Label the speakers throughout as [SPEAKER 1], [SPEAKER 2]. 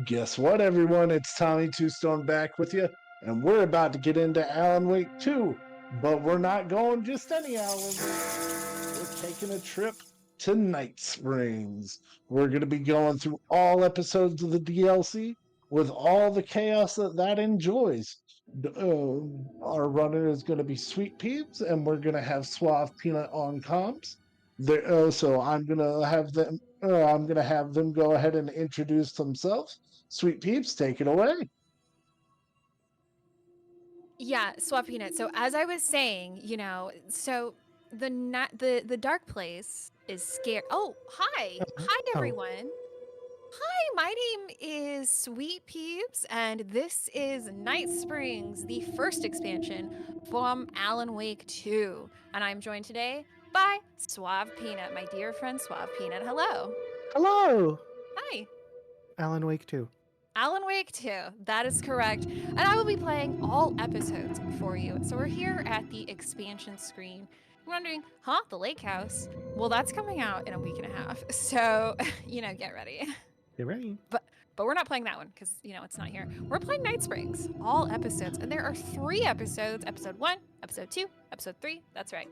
[SPEAKER 1] Guess what, everyone? It's Tommy Two Stone back with you, and we're about to get into Alan Wake 2. But we're not going just any Alan Wake. We're taking a trip to Night Springs. We're going to be going through all episodes of the DLC with all the chaos that enjoys. Our runner is going to be Sweet Peeps, and we're going to have Suave Peanut on comms. So I'm gonna have them go ahead and introduce themselves. Sweet Peeps, take it away.
[SPEAKER 2] Yeah, swap peanut. So as I was saying, so the dark place is scary. Oh, hi
[SPEAKER 3] Oh,
[SPEAKER 2] everyone. Hi, my name is Sweet Peeps, and this is Night Springs, the first expansion from Alan Wake 2. And I'm joined today by Suave Peanut, my dear friend Suave Peanut. Hello.
[SPEAKER 3] hello!
[SPEAKER 2] Hi.
[SPEAKER 3] Alan Wake 2.
[SPEAKER 2] Alan Wake 2, that is correct. And I will be playing all episodes for you. So we're here at the expansion screen. You're wondering, the lake house? Well, that's coming out in a week and a half. So, get ready.
[SPEAKER 3] Get ready.
[SPEAKER 2] But we're not playing that one because, it's not here. We're playing Night Springs, all episodes. And there are 3 episodes, episode 1, episode 2, episode 3. That's right.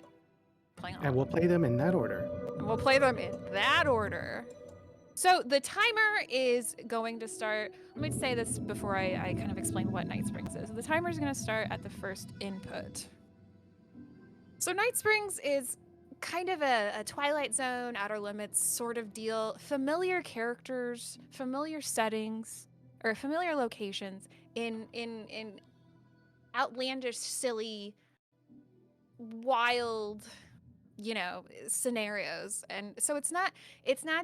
[SPEAKER 2] Playing all
[SPEAKER 3] And
[SPEAKER 2] of
[SPEAKER 3] we'll
[SPEAKER 2] them.
[SPEAKER 3] play them in that order.
[SPEAKER 2] And we'll play them in that order. So the timer is going to start. Let me say this before I kind of explain what Night Springs is. The timer is going to start at the first input. So Night Springs is kind of a Twilight Zone, Outer Limits sort of deal. Familiar characters, familiar settings, or familiar locations in outlandish, silly, wild, scenarios. And so it's not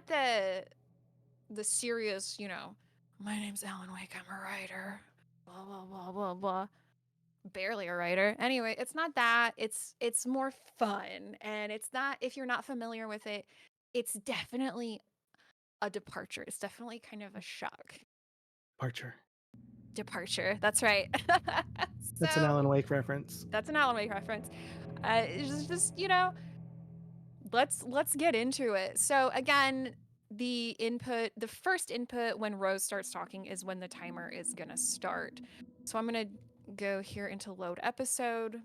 [SPEAKER 2] the serious, my name's Alan Wake, I'm a writer, blah blah blah blah blah. Barely a writer. Anyway, it's not that. It's more fun, and it's not, if you're not familiar with it, it's definitely a departure. It's definitely kind of a shock.
[SPEAKER 3] Archer.
[SPEAKER 2] Departure. That's right.
[SPEAKER 3] That's an
[SPEAKER 2] So
[SPEAKER 3] Alan Wake reference.
[SPEAKER 2] that's an Alan Wake reference. It's just let's get into it. So again, the first input when Rose starts talking is when the timer is gonna start. So I'm gonna go here into load episode.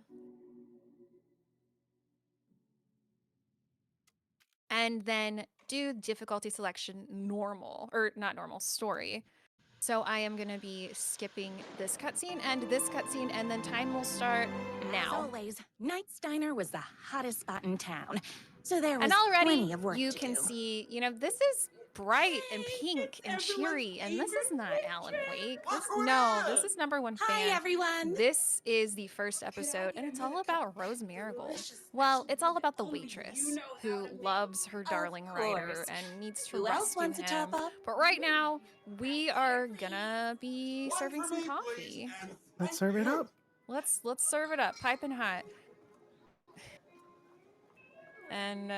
[SPEAKER 2] And then do difficulty selection normal, or not normal, story. So I am gonna be skipping this cutscene and this cutscene, and then time will start
[SPEAKER 4] As
[SPEAKER 2] now.
[SPEAKER 4] always, Knight's Diner was the hottest spot in town, so there
[SPEAKER 2] And
[SPEAKER 4] was
[SPEAKER 2] already
[SPEAKER 4] plenty of work
[SPEAKER 2] you
[SPEAKER 4] to
[SPEAKER 2] can
[SPEAKER 4] do.
[SPEAKER 2] see, this is bright and pink and cheery, and this is not Alan Wake. This is number one
[SPEAKER 4] Hi,
[SPEAKER 2] fan.
[SPEAKER 4] everyone!
[SPEAKER 2] This is the first episode, and it's all about Rose Marigold. Well, it's all about the waitress who loves her darling writer
[SPEAKER 4] course.
[SPEAKER 2] and needs to
[SPEAKER 4] Who else
[SPEAKER 2] rescue
[SPEAKER 4] wants to top
[SPEAKER 2] him.
[SPEAKER 4] up?
[SPEAKER 2] But right now, we are gonna be serving some coffee.
[SPEAKER 3] Let's serve it up.
[SPEAKER 2] Let's serve it up, piping hot. And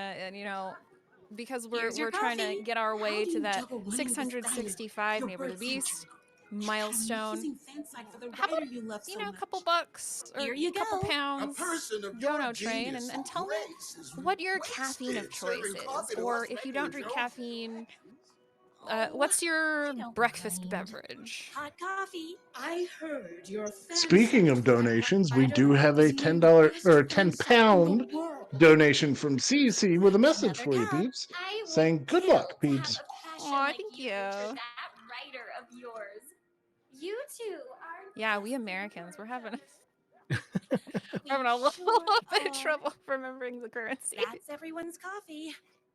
[SPEAKER 2] because
[SPEAKER 4] Here's your
[SPEAKER 2] we're trying to
[SPEAKER 4] coffee.
[SPEAKER 2] get our
[SPEAKER 4] How
[SPEAKER 2] way
[SPEAKER 4] do
[SPEAKER 2] to
[SPEAKER 4] you
[SPEAKER 2] that
[SPEAKER 4] juggle wanting this value,
[SPEAKER 2] 665
[SPEAKER 4] your
[SPEAKER 2] neighbor the
[SPEAKER 4] birthday
[SPEAKER 2] beast
[SPEAKER 4] treat, and an
[SPEAKER 2] milestone.
[SPEAKER 4] amazing fan site for the
[SPEAKER 2] How about
[SPEAKER 4] writer you love so
[SPEAKER 2] a
[SPEAKER 4] much?
[SPEAKER 2] couple bucks or
[SPEAKER 4] Here you
[SPEAKER 2] a couple
[SPEAKER 4] go.
[SPEAKER 2] pounds dono train, and tell me what your caffeine of choice is, or if you don't drink caffeine, what's your
[SPEAKER 4] I don't
[SPEAKER 2] breakfast
[SPEAKER 4] mind.
[SPEAKER 2] beverage?
[SPEAKER 4] Hot coffee.
[SPEAKER 5] I heard your fan
[SPEAKER 1] Speaking
[SPEAKER 5] site
[SPEAKER 1] of
[SPEAKER 5] for that
[SPEAKER 1] donations, we
[SPEAKER 5] writer
[SPEAKER 1] do have a
[SPEAKER 5] is named the
[SPEAKER 1] $10
[SPEAKER 5] best
[SPEAKER 1] or
[SPEAKER 5] fan
[SPEAKER 1] ten
[SPEAKER 5] site in the
[SPEAKER 1] pound
[SPEAKER 5] world.
[SPEAKER 1] donation from CC with a message
[SPEAKER 4] Another
[SPEAKER 1] for you,
[SPEAKER 4] cup.
[SPEAKER 1] peeps,
[SPEAKER 6] I would
[SPEAKER 1] saying good
[SPEAKER 6] kill
[SPEAKER 1] luck,
[SPEAKER 6] to have
[SPEAKER 1] peeps.
[SPEAKER 6] a passion
[SPEAKER 2] Aw,
[SPEAKER 6] like
[SPEAKER 2] thank
[SPEAKER 6] you for
[SPEAKER 2] you.
[SPEAKER 6] that writer of yours. You two are.
[SPEAKER 2] Yeah, we Americans, we're having having a little bit of trouble remembering the currency.
[SPEAKER 4] That's everyone's coffee.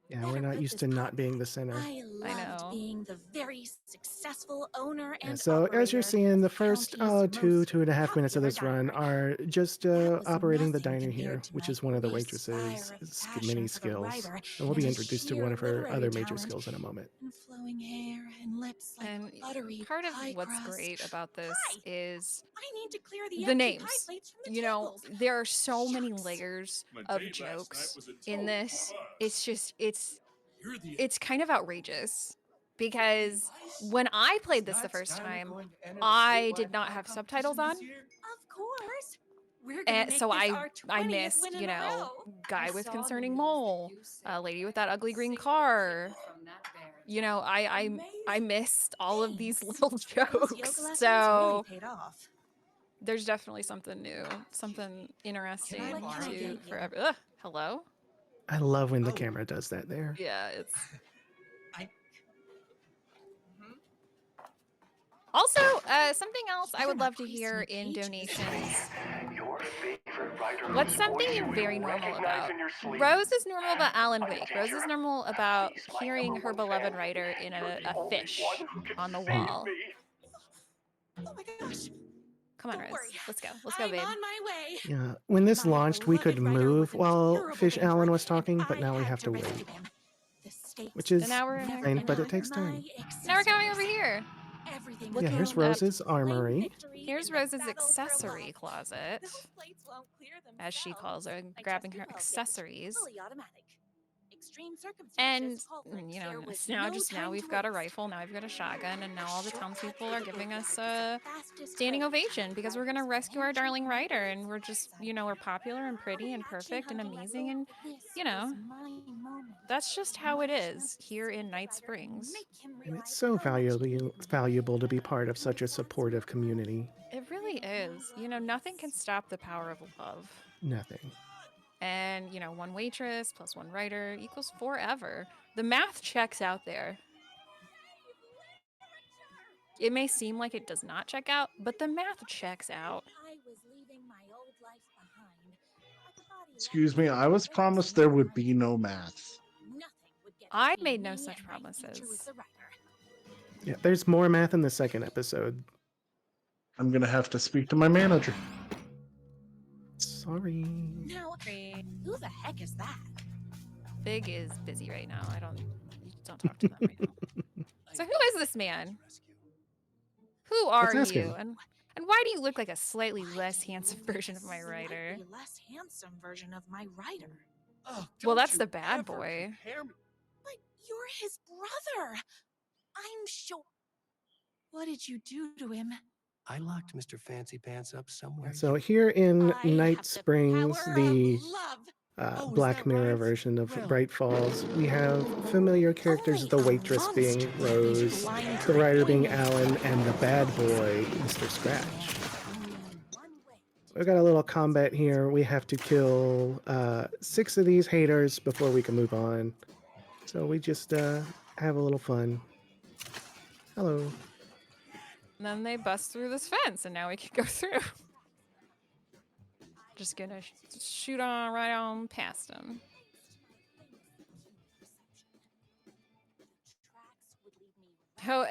[SPEAKER 3] Yeah,
[SPEAKER 4] Better
[SPEAKER 3] we're not
[SPEAKER 4] put
[SPEAKER 3] used
[SPEAKER 4] this
[SPEAKER 3] to
[SPEAKER 4] pot
[SPEAKER 3] not being the center.
[SPEAKER 4] I
[SPEAKER 2] I
[SPEAKER 4] loved
[SPEAKER 2] know.
[SPEAKER 4] being the very successful owner
[SPEAKER 3] Yeah,
[SPEAKER 4] and
[SPEAKER 3] so as you're
[SPEAKER 4] operator
[SPEAKER 3] seeing, the
[SPEAKER 4] of
[SPEAKER 3] first
[SPEAKER 4] county's most
[SPEAKER 3] 2.5 minutes of
[SPEAKER 4] popular
[SPEAKER 3] this run
[SPEAKER 4] diner.
[SPEAKER 3] are just
[SPEAKER 4] That was
[SPEAKER 3] operating the
[SPEAKER 4] nothing
[SPEAKER 3] diner
[SPEAKER 4] compared
[SPEAKER 3] here,
[SPEAKER 4] to
[SPEAKER 3] which
[SPEAKER 4] my
[SPEAKER 3] is one of the
[SPEAKER 4] race
[SPEAKER 3] waitress's
[SPEAKER 4] fire of
[SPEAKER 3] mini
[SPEAKER 4] passion for the
[SPEAKER 3] skills.
[SPEAKER 4] writer
[SPEAKER 3] And we'll be
[SPEAKER 4] and the
[SPEAKER 3] introduced to
[SPEAKER 4] sheer
[SPEAKER 3] one of her
[SPEAKER 4] literary
[SPEAKER 3] other major
[SPEAKER 4] talent
[SPEAKER 3] skills in a moment.
[SPEAKER 4] and flowing hair and lips like
[SPEAKER 2] And
[SPEAKER 4] buttery
[SPEAKER 2] part of
[SPEAKER 4] pie
[SPEAKER 2] what's
[SPEAKER 4] crust.
[SPEAKER 2] great about this
[SPEAKER 4] Hi!
[SPEAKER 2] is
[SPEAKER 4] I need to clear the
[SPEAKER 2] the
[SPEAKER 4] empty pie
[SPEAKER 2] names.
[SPEAKER 4] plates from the tables.
[SPEAKER 2] There are so many
[SPEAKER 4] Shucks.
[SPEAKER 2] layers
[SPEAKER 5] My
[SPEAKER 2] of
[SPEAKER 5] date last night
[SPEAKER 2] jokes
[SPEAKER 5] was a
[SPEAKER 2] in
[SPEAKER 5] total
[SPEAKER 2] this.
[SPEAKER 5] bust.
[SPEAKER 2] It's just
[SPEAKER 5] You're the
[SPEAKER 2] it's kind of outrageous because when I played this the first time, I did not have subtitles on.
[SPEAKER 4] Of course. We're gonna
[SPEAKER 2] And
[SPEAKER 4] make
[SPEAKER 2] so
[SPEAKER 4] this
[SPEAKER 2] I
[SPEAKER 4] our 20th
[SPEAKER 2] missed,
[SPEAKER 4] win in a row.
[SPEAKER 2] guy
[SPEAKER 6] I
[SPEAKER 2] with
[SPEAKER 6] saw
[SPEAKER 2] concerning
[SPEAKER 6] the news
[SPEAKER 2] mole,
[SPEAKER 6] that you said
[SPEAKER 2] lady with that ugly green
[SPEAKER 6] single
[SPEAKER 2] car,
[SPEAKER 6] chicken from that bear.
[SPEAKER 2] you know, I missed all of these
[SPEAKER 4] Thanks.
[SPEAKER 2] little
[SPEAKER 4] Those yoga
[SPEAKER 2] jokes.
[SPEAKER 4] lessons
[SPEAKER 2] So
[SPEAKER 4] really paid off.
[SPEAKER 2] there's definitely something new, something interesting
[SPEAKER 4] What can I
[SPEAKER 2] to
[SPEAKER 4] get you?
[SPEAKER 2] forever. Ugh, hello?
[SPEAKER 3] I love when the camera does that there.
[SPEAKER 2] Yeah, it's
[SPEAKER 5] I.
[SPEAKER 2] also something else I would love to hear in donations. What's something very normal about? Rose is normal about Alan Wake. Rose is normal about hearing her beloved writer in a fish on the wall.
[SPEAKER 4] Oh my gosh.
[SPEAKER 2] Come on,
[SPEAKER 4] Don't
[SPEAKER 2] Rose.
[SPEAKER 4] worry.
[SPEAKER 2] Let's go. Let's go,
[SPEAKER 4] I'm
[SPEAKER 2] babe.
[SPEAKER 4] on my way.
[SPEAKER 3] Yeah. When this
[SPEAKER 4] My
[SPEAKER 3] launched, we could
[SPEAKER 4] beloved writer
[SPEAKER 3] move
[SPEAKER 4] was in
[SPEAKER 3] while
[SPEAKER 4] terrible
[SPEAKER 3] Fish
[SPEAKER 4] danger,
[SPEAKER 3] Allen was
[SPEAKER 4] and
[SPEAKER 3] talking, but
[SPEAKER 4] I
[SPEAKER 3] now we
[SPEAKER 4] had
[SPEAKER 3] have to
[SPEAKER 4] rescue
[SPEAKER 3] wait.
[SPEAKER 4] him. The stakes
[SPEAKER 3] Which is
[SPEAKER 2] And now we're
[SPEAKER 3] fine, but it takes
[SPEAKER 4] my
[SPEAKER 3] time.
[SPEAKER 2] Now we're coming over
[SPEAKER 4] accessories.
[SPEAKER 2] here.
[SPEAKER 4] Everything
[SPEAKER 2] Look
[SPEAKER 3] Yeah,
[SPEAKER 2] at
[SPEAKER 3] here's
[SPEAKER 2] that.
[SPEAKER 3] Rose's armory.
[SPEAKER 2] Here's Rose's accessory closet,
[SPEAKER 4] Those plates won't clear
[SPEAKER 2] as she calls
[SPEAKER 4] themselves.
[SPEAKER 2] her,
[SPEAKER 4] I
[SPEAKER 2] grabbing
[SPEAKER 4] tested
[SPEAKER 2] her
[SPEAKER 4] well, yes.
[SPEAKER 2] accessories.
[SPEAKER 4] Fully automatic. Extreme
[SPEAKER 2] And
[SPEAKER 4] circumstances call for it.
[SPEAKER 2] you know,
[SPEAKER 4] There was
[SPEAKER 2] now
[SPEAKER 4] no time
[SPEAKER 2] we've
[SPEAKER 4] to
[SPEAKER 2] got a
[SPEAKER 4] waste.
[SPEAKER 2] rifle, now we've got a shotgun, and now all the townspeople are giving us
[SPEAKER 4] The
[SPEAKER 2] a
[SPEAKER 4] fastest
[SPEAKER 2] standing
[SPEAKER 4] way
[SPEAKER 2] ovation
[SPEAKER 4] to
[SPEAKER 2] because
[SPEAKER 4] ride
[SPEAKER 2] we're gonna
[SPEAKER 4] this
[SPEAKER 2] rescue our
[SPEAKER 4] mansion
[SPEAKER 2] darling
[SPEAKER 4] on
[SPEAKER 2] writer,
[SPEAKER 4] the
[SPEAKER 2] and we're just,
[SPEAKER 4] side.
[SPEAKER 2] you know, we're popular and pretty and perfect and amazing, and you know, that's just how it is here in Night Springs.
[SPEAKER 3] And it's so valuable to be part of such a supportive community.
[SPEAKER 2] It really is. You know, nothing can stop the power of love.
[SPEAKER 3] Nothing.
[SPEAKER 2] And, you know, one waitress plus one writer equals forever. The math checks out there. It may seem like it does not check out, but the math checks out.
[SPEAKER 1] Excuse me, I was promised there would be no math.
[SPEAKER 2] I made no such promises.
[SPEAKER 3] Yeah, there's more math in the second episode.
[SPEAKER 1] I'm gonna have to speak to my manager.
[SPEAKER 3] Sorry.
[SPEAKER 4] Now, who the heck is that?
[SPEAKER 2] Big is busy right now. You don't talk to them right now. So who is this man? Who are
[SPEAKER 3] Let's ask
[SPEAKER 2] you?
[SPEAKER 3] him.
[SPEAKER 2] And why do you look like a slightly less handsome version of my writer?
[SPEAKER 4] Slightly less handsome version of my writer.
[SPEAKER 5] Oh,
[SPEAKER 2] Well,
[SPEAKER 5] don't
[SPEAKER 2] that's
[SPEAKER 5] you
[SPEAKER 2] the bad
[SPEAKER 5] ever
[SPEAKER 2] boy.
[SPEAKER 5] compare me-
[SPEAKER 4] But you're his brother. I'm sure. What did you do to him?
[SPEAKER 7] I locked Mr. Fancy Pants up somewhere.
[SPEAKER 3] So here in
[SPEAKER 4] I
[SPEAKER 3] Night
[SPEAKER 4] have
[SPEAKER 3] Springs,
[SPEAKER 4] power
[SPEAKER 3] the
[SPEAKER 4] of love.
[SPEAKER 7] Oh, is
[SPEAKER 3] Black
[SPEAKER 7] that
[SPEAKER 3] Mirror
[SPEAKER 7] right?
[SPEAKER 3] version of
[SPEAKER 7] Well-
[SPEAKER 3] Bright Falls, we have familiar characters,
[SPEAKER 4] Only
[SPEAKER 3] the
[SPEAKER 4] a
[SPEAKER 3] waitress being
[SPEAKER 4] monster would be
[SPEAKER 3] Rose,
[SPEAKER 4] blind
[SPEAKER 3] the
[SPEAKER 4] to
[SPEAKER 3] writer being
[SPEAKER 4] women.
[SPEAKER 3] Alan, and the bad boy, Mr. Scratch. We've got a little combat here. We have to kill 6 of these haters before we can move on. So we just have a little fun. Hello.
[SPEAKER 2] And then they bust through this fence, and now we can go through. Just gonna shoot on right on past them. Who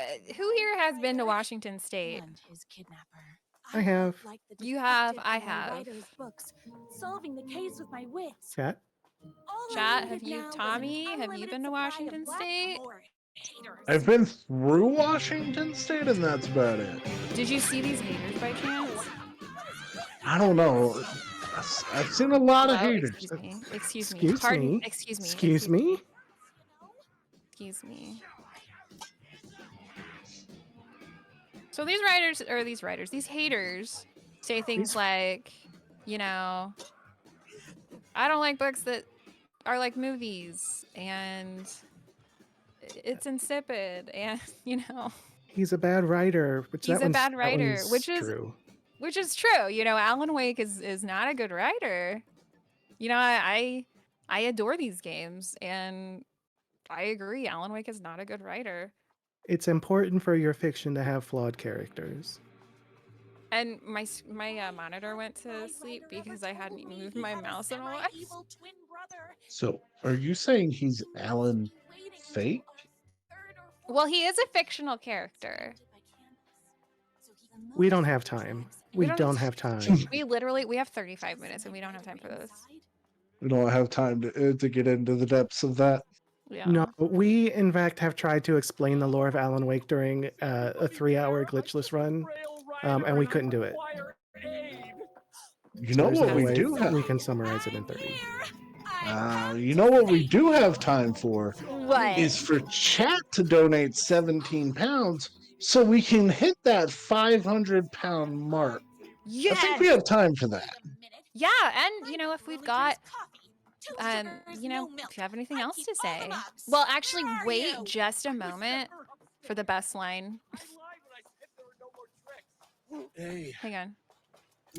[SPEAKER 2] here has been to Washington State?
[SPEAKER 4] And his kidnapper.
[SPEAKER 3] I have.
[SPEAKER 4] Like the
[SPEAKER 2] You have,
[SPEAKER 4] detective
[SPEAKER 2] I
[SPEAKER 4] in my
[SPEAKER 2] have.
[SPEAKER 4] writer's books, solving the case with my wits.
[SPEAKER 3] Chat?
[SPEAKER 4] All I
[SPEAKER 2] Chat,
[SPEAKER 4] needed
[SPEAKER 2] have you,
[SPEAKER 4] now was an
[SPEAKER 2] Tommy, have you
[SPEAKER 4] unlimited
[SPEAKER 2] been to
[SPEAKER 4] supply of
[SPEAKER 2] Washington
[SPEAKER 4] black
[SPEAKER 2] State?
[SPEAKER 4] core haters.
[SPEAKER 1] I've been through Washington State, and that's about it.
[SPEAKER 2] Did you see these haters by chance?
[SPEAKER 1] I don't know. I've seen a lot of
[SPEAKER 2] Hello?
[SPEAKER 1] haters.
[SPEAKER 2] Excuse me. Excuse me.
[SPEAKER 3] Excuse
[SPEAKER 2] Pardon.
[SPEAKER 3] me?
[SPEAKER 2] Excuse me.
[SPEAKER 3] Excuse me?
[SPEAKER 2] Excuse me. So these haters say things
[SPEAKER 3] These-
[SPEAKER 2] like, you know, I don't like books that are like movies, and it's insipid, and you know,
[SPEAKER 3] He's a bad writer. Which
[SPEAKER 2] He's
[SPEAKER 3] that
[SPEAKER 2] a
[SPEAKER 3] one's-
[SPEAKER 2] bad
[SPEAKER 3] that
[SPEAKER 2] writer,
[SPEAKER 3] one's
[SPEAKER 2] which is-
[SPEAKER 3] true.
[SPEAKER 2] which is true. You know, Alan Wake is not a good writer. You know, I adore these games, and I agree. Alan Wake is not a good writer.
[SPEAKER 3] It's important for your fiction to have flawed characters.
[SPEAKER 2] And my monitor went to sleep because I hadn't moved my mouse in a while.
[SPEAKER 1] So, are you saying he's Alan fake?
[SPEAKER 2] Well, he is a fictional character.
[SPEAKER 3] We don't have time. We don't have time.
[SPEAKER 2] We have 35 minutes, and we don't have time for this.
[SPEAKER 1] We don't have time to get into the depths of that.
[SPEAKER 2] Yeah.
[SPEAKER 3] No, we in fact have tried to explain the lore of Alan Wake during a 3-hour glitchless run, and we couldn't do it.
[SPEAKER 1] You
[SPEAKER 3] So
[SPEAKER 1] know
[SPEAKER 3] there's
[SPEAKER 1] what
[SPEAKER 3] no
[SPEAKER 1] we
[SPEAKER 3] way
[SPEAKER 1] do have?
[SPEAKER 3] We can summarize it in 30.
[SPEAKER 1] You know what we do have time for
[SPEAKER 2] What?
[SPEAKER 1] is for chat to donate 17 pounds so we can hit that 500-pound mark.
[SPEAKER 2] Yes.
[SPEAKER 1] I think we have time for that.
[SPEAKER 2] Yeah, and you know, if we've got And,
[SPEAKER 4] sugars,
[SPEAKER 2] you know,
[SPEAKER 4] no milk.
[SPEAKER 2] if you have anything
[SPEAKER 4] I
[SPEAKER 2] else
[SPEAKER 4] keep
[SPEAKER 2] to
[SPEAKER 4] all the
[SPEAKER 2] say.
[SPEAKER 4] mugs.
[SPEAKER 2] Well, actually,
[SPEAKER 4] Where are
[SPEAKER 2] wait
[SPEAKER 4] you?
[SPEAKER 2] just a moment for the best line.
[SPEAKER 7] Hey,
[SPEAKER 2] Hang on.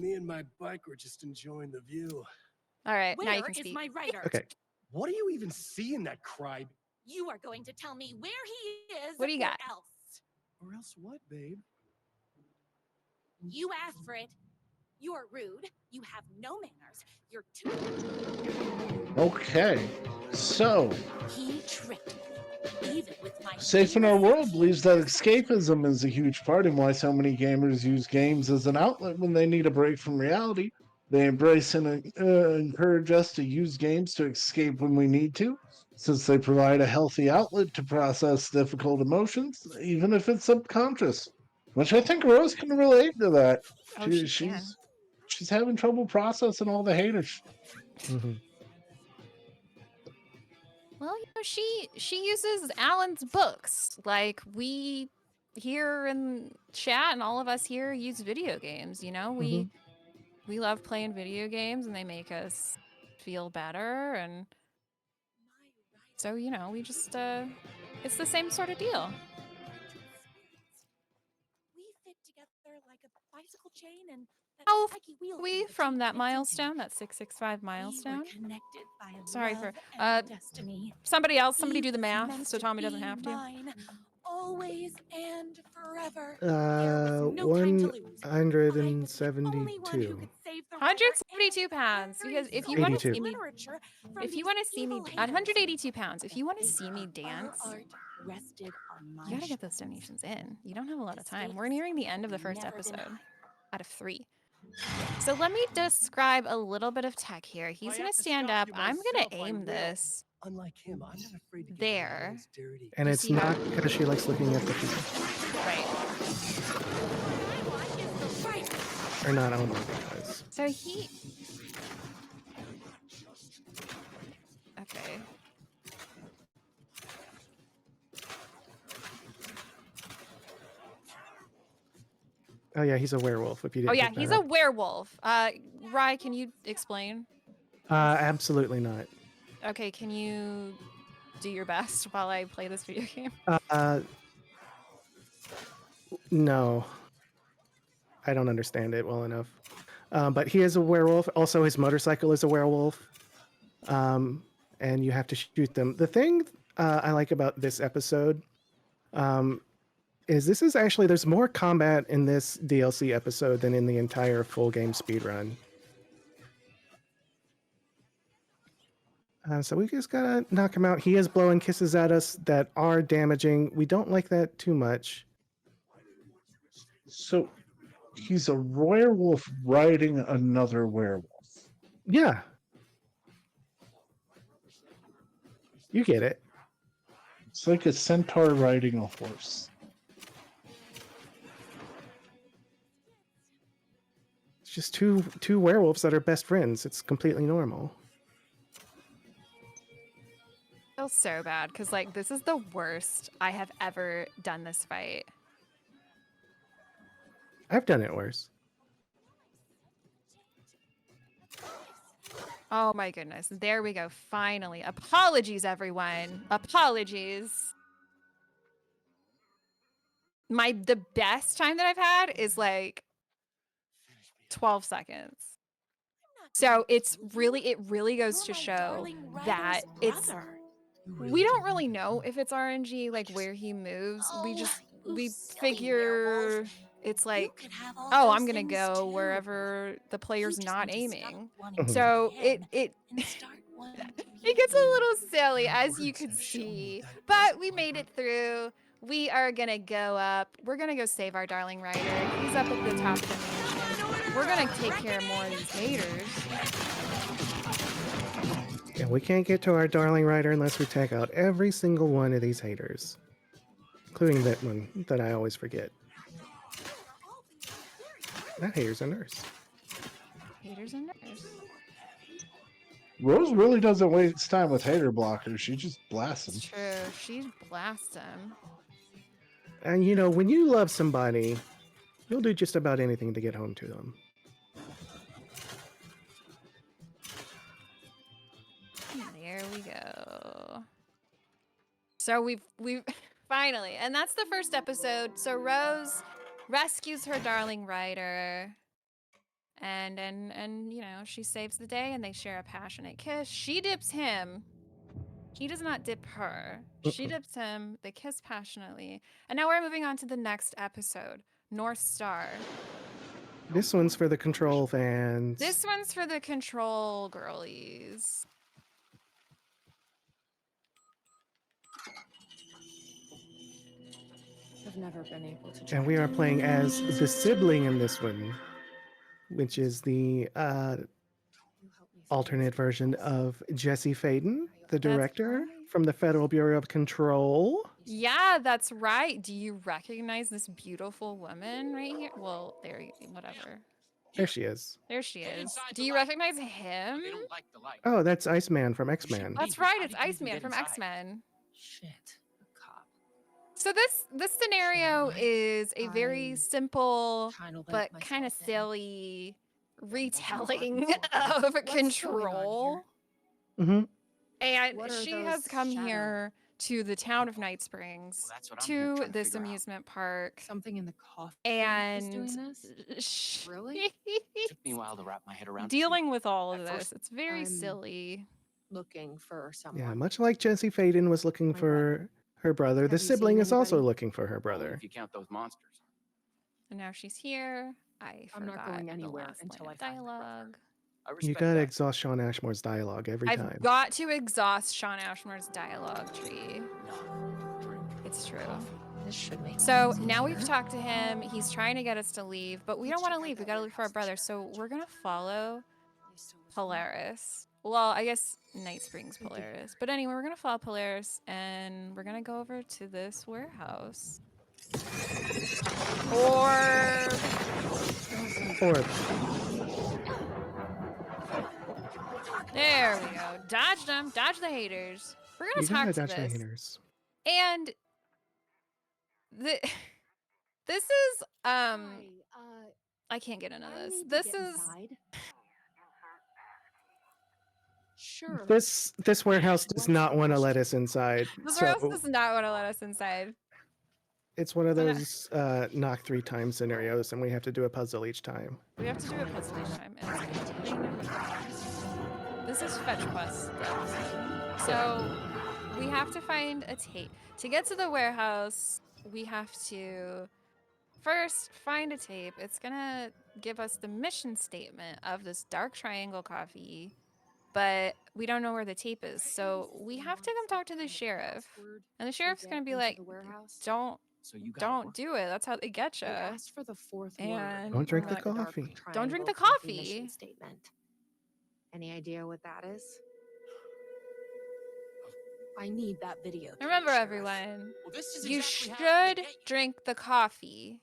[SPEAKER 7] me and my bike were just enjoying the view.
[SPEAKER 2] All right, now you
[SPEAKER 4] Where
[SPEAKER 2] can
[SPEAKER 4] is
[SPEAKER 2] speak.
[SPEAKER 4] my writer?
[SPEAKER 3] Okay.
[SPEAKER 7] What do you even see in that cry?
[SPEAKER 4] You are going to tell me where he is
[SPEAKER 2] What do you
[SPEAKER 4] or
[SPEAKER 2] got?
[SPEAKER 4] else.
[SPEAKER 7] Or else what, babe?
[SPEAKER 4] You asked for it. You are rude. You have no manners. You're too.
[SPEAKER 1] Okay, so
[SPEAKER 4] He tricked me. Even with my
[SPEAKER 1] Safe in Our
[SPEAKER 4] innocent
[SPEAKER 1] World believes that
[SPEAKER 4] perception.
[SPEAKER 1] escapism is a huge part in why so many gamers use games as an outlet when they need a break from reality. They embrace and encourage us to use games to escape when we need to, since they provide a healthy outlet to process difficult emotions, even if it's subconscious. Which I think Rose can relate to that.
[SPEAKER 2] Oh, she can.
[SPEAKER 1] She's having trouble processing all the haters.
[SPEAKER 3] Hmm.
[SPEAKER 2] Well, you know, she uses Alan's books. Like we here in chat and all of us here use video games, you know?
[SPEAKER 3] Hmm.
[SPEAKER 2] We love playing video games and they make us feel better and so, you know, we just it's the same sort of deal.
[SPEAKER 4] We fit together like a bicycle chain and that
[SPEAKER 2] How
[SPEAKER 4] spiky wheel
[SPEAKER 2] we
[SPEAKER 4] thing that
[SPEAKER 2] from
[SPEAKER 4] you
[SPEAKER 2] that
[SPEAKER 4] fixed into.
[SPEAKER 2] milestone, that 665
[SPEAKER 4] We were
[SPEAKER 2] milestone.
[SPEAKER 4] connected by
[SPEAKER 2] Sorry
[SPEAKER 4] love
[SPEAKER 2] for
[SPEAKER 4] and destiny.
[SPEAKER 2] somebody do
[SPEAKER 4] He
[SPEAKER 2] the
[SPEAKER 4] was
[SPEAKER 2] math
[SPEAKER 4] meant
[SPEAKER 2] so
[SPEAKER 4] to
[SPEAKER 2] Tommy doesn't
[SPEAKER 4] be
[SPEAKER 2] have to.
[SPEAKER 4] mine, always and forever. There was no time to lose. I was the only one who
[SPEAKER 3] 172.
[SPEAKER 4] could save the writer
[SPEAKER 2] 172
[SPEAKER 4] and
[SPEAKER 2] pounds because if you
[SPEAKER 4] every
[SPEAKER 2] want to
[SPEAKER 3] 82.
[SPEAKER 2] see me
[SPEAKER 4] literature from
[SPEAKER 2] if you
[SPEAKER 4] these
[SPEAKER 2] want to see me
[SPEAKER 4] evil haters.
[SPEAKER 2] 182 pounds, if you want to
[SPEAKER 4] And
[SPEAKER 2] see me
[SPEAKER 4] our
[SPEAKER 2] dance,
[SPEAKER 4] art rested on my
[SPEAKER 2] you gotta get those
[SPEAKER 4] shoulders.
[SPEAKER 2] donations in. You don't have a lot of time. We're
[SPEAKER 4] Mistakes
[SPEAKER 2] nearing the end of the
[SPEAKER 4] have
[SPEAKER 2] first
[SPEAKER 4] never been
[SPEAKER 2] episode
[SPEAKER 4] high.
[SPEAKER 2] out of 3. So let me describe a little bit of tech here. He's
[SPEAKER 7] I
[SPEAKER 2] gonna
[SPEAKER 7] have to
[SPEAKER 2] stand
[SPEAKER 7] stop
[SPEAKER 2] up.
[SPEAKER 7] you
[SPEAKER 2] I'm gonna
[SPEAKER 7] myself, I
[SPEAKER 2] aim
[SPEAKER 7] will.
[SPEAKER 2] this.
[SPEAKER 7] Unlike him, I'm not afraid to get my
[SPEAKER 2] There.
[SPEAKER 7] hands dirty.
[SPEAKER 3] And
[SPEAKER 2] You
[SPEAKER 3] it's
[SPEAKER 2] see how-
[SPEAKER 3] not because she likes looking at the feet.
[SPEAKER 2] Right.
[SPEAKER 4] What I want is the right.
[SPEAKER 3] Or not only because.
[SPEAKER 2] So he. Okay.
[SPEAKER 3] Oh yeah, he's a werewolf. If you
[SPEAKER 2] Oh
[SPEAKER 3] didn't
[SPEAKER 2] yeah,
[SPEAKER 3] pick
[SPEAKER 2] he's
[SPEAKER 3] that
[SPEAKER 2] a
[SPEAKER 3] up.
[SPEAKER 2] werewolf. Rye, can you explain?
[SPEAKER 3] Absolutely not.
[SPEAKER 2] Okay, can you do your best while I play this video game?
[SPEAKER 3] No, I don't understand it well enough. But he is a werewolf. Also, his motorcycle is a werewolf. And you have to shoot them. The thing I like about this episode is this is actually, there's more combat in this DLC episode than in the entire full game speedrun. So we just gotta knock him out. He is blowing kisses at us that are damaging. We don't like that too much.
[SPEAKER 1] So he's a werewolf riding another werewolf.
[SPEAKER 3] Yeah. You get it.
[SPEAKER 1] It's like a centaur riding a horse.
[SPEAKER 3] It's just two werewolves that are best friends. It's completely normal.
[SPEAKER 2] I feel so bad because like this is the worst I have ever done this fight.
[SPEAKER 3] I've done it worse.
[SPEAKER 2] Oh my goodness. There we go. Finally. Apologies, everyone. Apologies. The best time that I've had is like 12 seconds. So it really goes to show that we don't really know if it's RNG, like where he moves. We figure it's like, oh, I'm gonna go wherever the player's not aiming. So it gets a little silly, as you could see, but we made it through. We are gonna go up. We're gonna go save our darling Ryder. He's up at the top of the mansion. We're gonna take care of more of these haters.
[SPEAKER 3] Yeah, we can't get to our darling Ryder unless we take out every single one of these haters. Including that one that I always forget. That hater's a nurse.
[SPEAKER 2] Haters and nurse.
[SPEAKER 1] Rose really doesn't waste time with hater blockers. She just blasts them.
[SPEAKER 2] It's true. She blasts him.
[SPEAKER 3] And you know, when you love somebody, you'll do just about anything to get home to them.
[SPEAKER 2] So we've finally, and that's the first episode. So Rose rescues her darling Ryder, and you know, she saves the day, and they share a passionate kiss. She dips him. He does not dip her. She dips him. They kiss passionately, and now we're moving on to the next episode, North Star.
[SPEAKER 3] This one's for the Control fans.
[SPEAKER 2] This one's for the Control girlies.
[SPEAKER 4] I've never been able to.
[SPEAKER 3] And we are playing as the sibling in this one, which is the alternate version of Jesse Faden, the director from the Federal Bureau of Control.
[SPEAKER 2] Yeah, that's right. Do you recognize this beautiful woman right here? Well, whatever.
[SPEAKER 3] There she is.
[SPEAKER 2] There she is. Do you recognize him?
[SPEAKER 3] Oh, that's Iceman from X-Men.
[SPEAKER 2] That's right. It's Iceman from X-Men.
[SPEAKER 5] Shit. A cop.
[SPEAKER 2] So this scenario is a very simple but kind of silly retelling of Control.
[SPEAKER 3] Mm-hmm.
[SPEAKER 2] And
[SPEAKER 4] What are
[SPEAKER 2] she
[SPEAKER 4] those
[SPEAKER 2] has come
[SPEAKER 4] shadows?
[SPEAKER 2] here to the town of Night Springs,
[SPEAKER 5] That's what I'm here
[SPEAKER 2] to
[SPEAKER 5] trying to
[SPEAKER 2] this
[SPEAKER 5] figure out.
[SPEAKER 2] amusement park,
[SPEAKER 4] Something in the coffee
[SPEAKER 2] and
[SPEAKER 4] is doing this? Really?
[SPEAKER 5] Took me a while to wrap my head around.
[SPEAKER 2] dealing with all of
[SPEAKER 5] At
[SPEAKER 2] this.
[SPEAKER 5] first,
[SPEAKER 2] It's very
[SPEAKER 4] I'm
[SPEAKER 2] silly.
[SPEAKER 4] Looking for someone.
[SPEAKER 3] Yeah, much like Jesse Faden was looking
[SPEAKER 4] My
[SPEAKER 3] for her brother,
[SPEAKER 4] Have
[SPEAKER 3] the
[SPEAKER 4] you seen
[SPEAKER 3] sibling is also
[SPEAKER 4] anybody?
[SPEAKER 3] looking for her
[SPEAKER 5] Only
[SPEAKER 3] brother.
[SPEAKER 5] If you count those monsters.
[SPEAKER 2] And now she's here.
[SPEAKER 4] I'm
[SPEAKER 2] forgot
[SPEAKER 4] not going
[SPEAKER 2] the
[SPEAKER 4] anywhere
[SPEAKER 2] last
[SPEAKER 4] until
[SPEAKER 2] line of
[SPEAKER 4] I find my brother.
[SPEAKER 2] dialogue.
[SPEAKER 5] I
[SPEAKER 3] You
[SPEAKER 5] respect
[SPEAKER 3] gotta
[SPEAKER 5] that.
[SPEAKER 3] exhaust Sean Ashmore's dialogue every
[SPEAKER 2] I've
[SPEAKER 3] time.
[SPEAKER 2] got to exhaust Sean Ashmore's dialogue tree.
[SPEAKER 5] No. Drink.
[SPEAKER 2] It's true.
[SPEAKER 4] This should make
[SPEAKER 2] So
[SPEAKER 4] things
[SPEAKER 2] now we've
[SPEAKER 4] easier.
[SPEAKER 2] talked to him. He's trying to get us to leave, but we don't want to leave. We gotta look for our brother. So we're gonna follow Polaris. Well, I guess Night Springs Polaris. But anyway, we're gonna follow Polaris and we're gonna go over to this warehouse. Or
[SPEAKER 3] Or
[SPEAKER 2] there we go. Dodge them. Dodge the haters. We're gonna
[SPEAKER 3] you
[SPEAKER 2] talk
[SPEAKER 3] gotta
[SPEAKER 2] to
[SPEAKER 3] dodge the
[SPEAKER 2] this.
[SPEAKER 3] haters.
[SPEAKER 2] And this is
[SPEAKER 8] Hi,
[SPEAKER 2] I can't get into
[SPEAKER 8] I
[SPEAKER 2] this.
[SPEAKER 8] need to
[SPEAKER 2] This
[SPEAKER 8] get
[SPEAKER 2] is
[SPEAKER 8] inside.
[SPEAKER 4] Sure.
[SPEAKER 3] This warehouse does
[SPEAKER 4] What's
[SPEAKER 3] not
[SPEAKER 4] the
[SPEAKER 3] want to let
[SPEAKER 4] question?
[SPEAKER 3] us inside.
[SPEAKER 2] this
[SPEAKER 3] So
[SPEAKER 2] warehouse does not want to let us inside.
[SPEAKER 3] it's one of
[SPEAKER 2] Wanna-
[SPEAKER 3] those knock 3 times scenarios, and we have to do a puzzle each time.
[SPEAKER 2] We have to do a puzzle each time. And it's pain in the ass. This is fetch quest. So we have to find a tape. To get to the warehouse, we have to first find a tape. It's gonna give us the mission statement of this dark triangle coffee, but we don't know where the tape is. So we have to come talk to the sheriff. And the sheriff's gonna be like, don't
[SPEAKER 5] So you got
[SPEAKER 2] don't do it. That's how they get you.
[SPEAKER 4] I asked for the fourth
[SPEAKER 2] And-
[SPEAKER 4] word.
[SPEAKER 3] Don't drink
[SPEAKER 4] on
[SPEAKER 3] the
[SPEAKER 4] dark
[SPEAKER 3] coffee.
[SPEAKER 2] Don't drink the
[SPEAKER 4] triangle
[SPEAKER 2] coffee.
[SPEAKER 4] mission statement. Any idea what that is? I need that video. tape,
[SPEAKER 2] Remember,
[SPEAKER 4] Sheriff.
[SPEAKER 2] everyone,
[SPEAKER 5] Well, this is
[SPEAKER 2] you
[SPEAKER 5] exactly how I'm
[SPEAKER 2] should
[SPEAKER 5] gonna get you.
[SPEAKER 2] drink the coffee,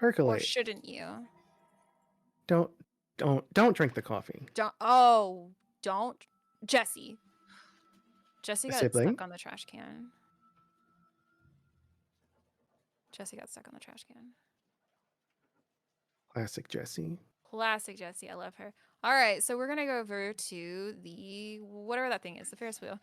[SPEAKER 2] or
[SPEAKER 3] Percolate.
[SPEAKER 2] shouldn't you?
[SPEAKER 3] Don't drink the coffee.
[SPEAKER 2] Don't, Jesse. Jesse
[SPEAKER 3] A
[SPEAKER 2] got
[SPEAKER 3] sibling?
[SPEAKER 2] stuck on the trash can. Jesse got stuck on the trash can.
[SPEAKER 3] Classic Jesse.
[SPEAKER 2] Classic Jesse. I love her. All right, so we're gonna go over to the whatever that thing is, the Ferris wheel.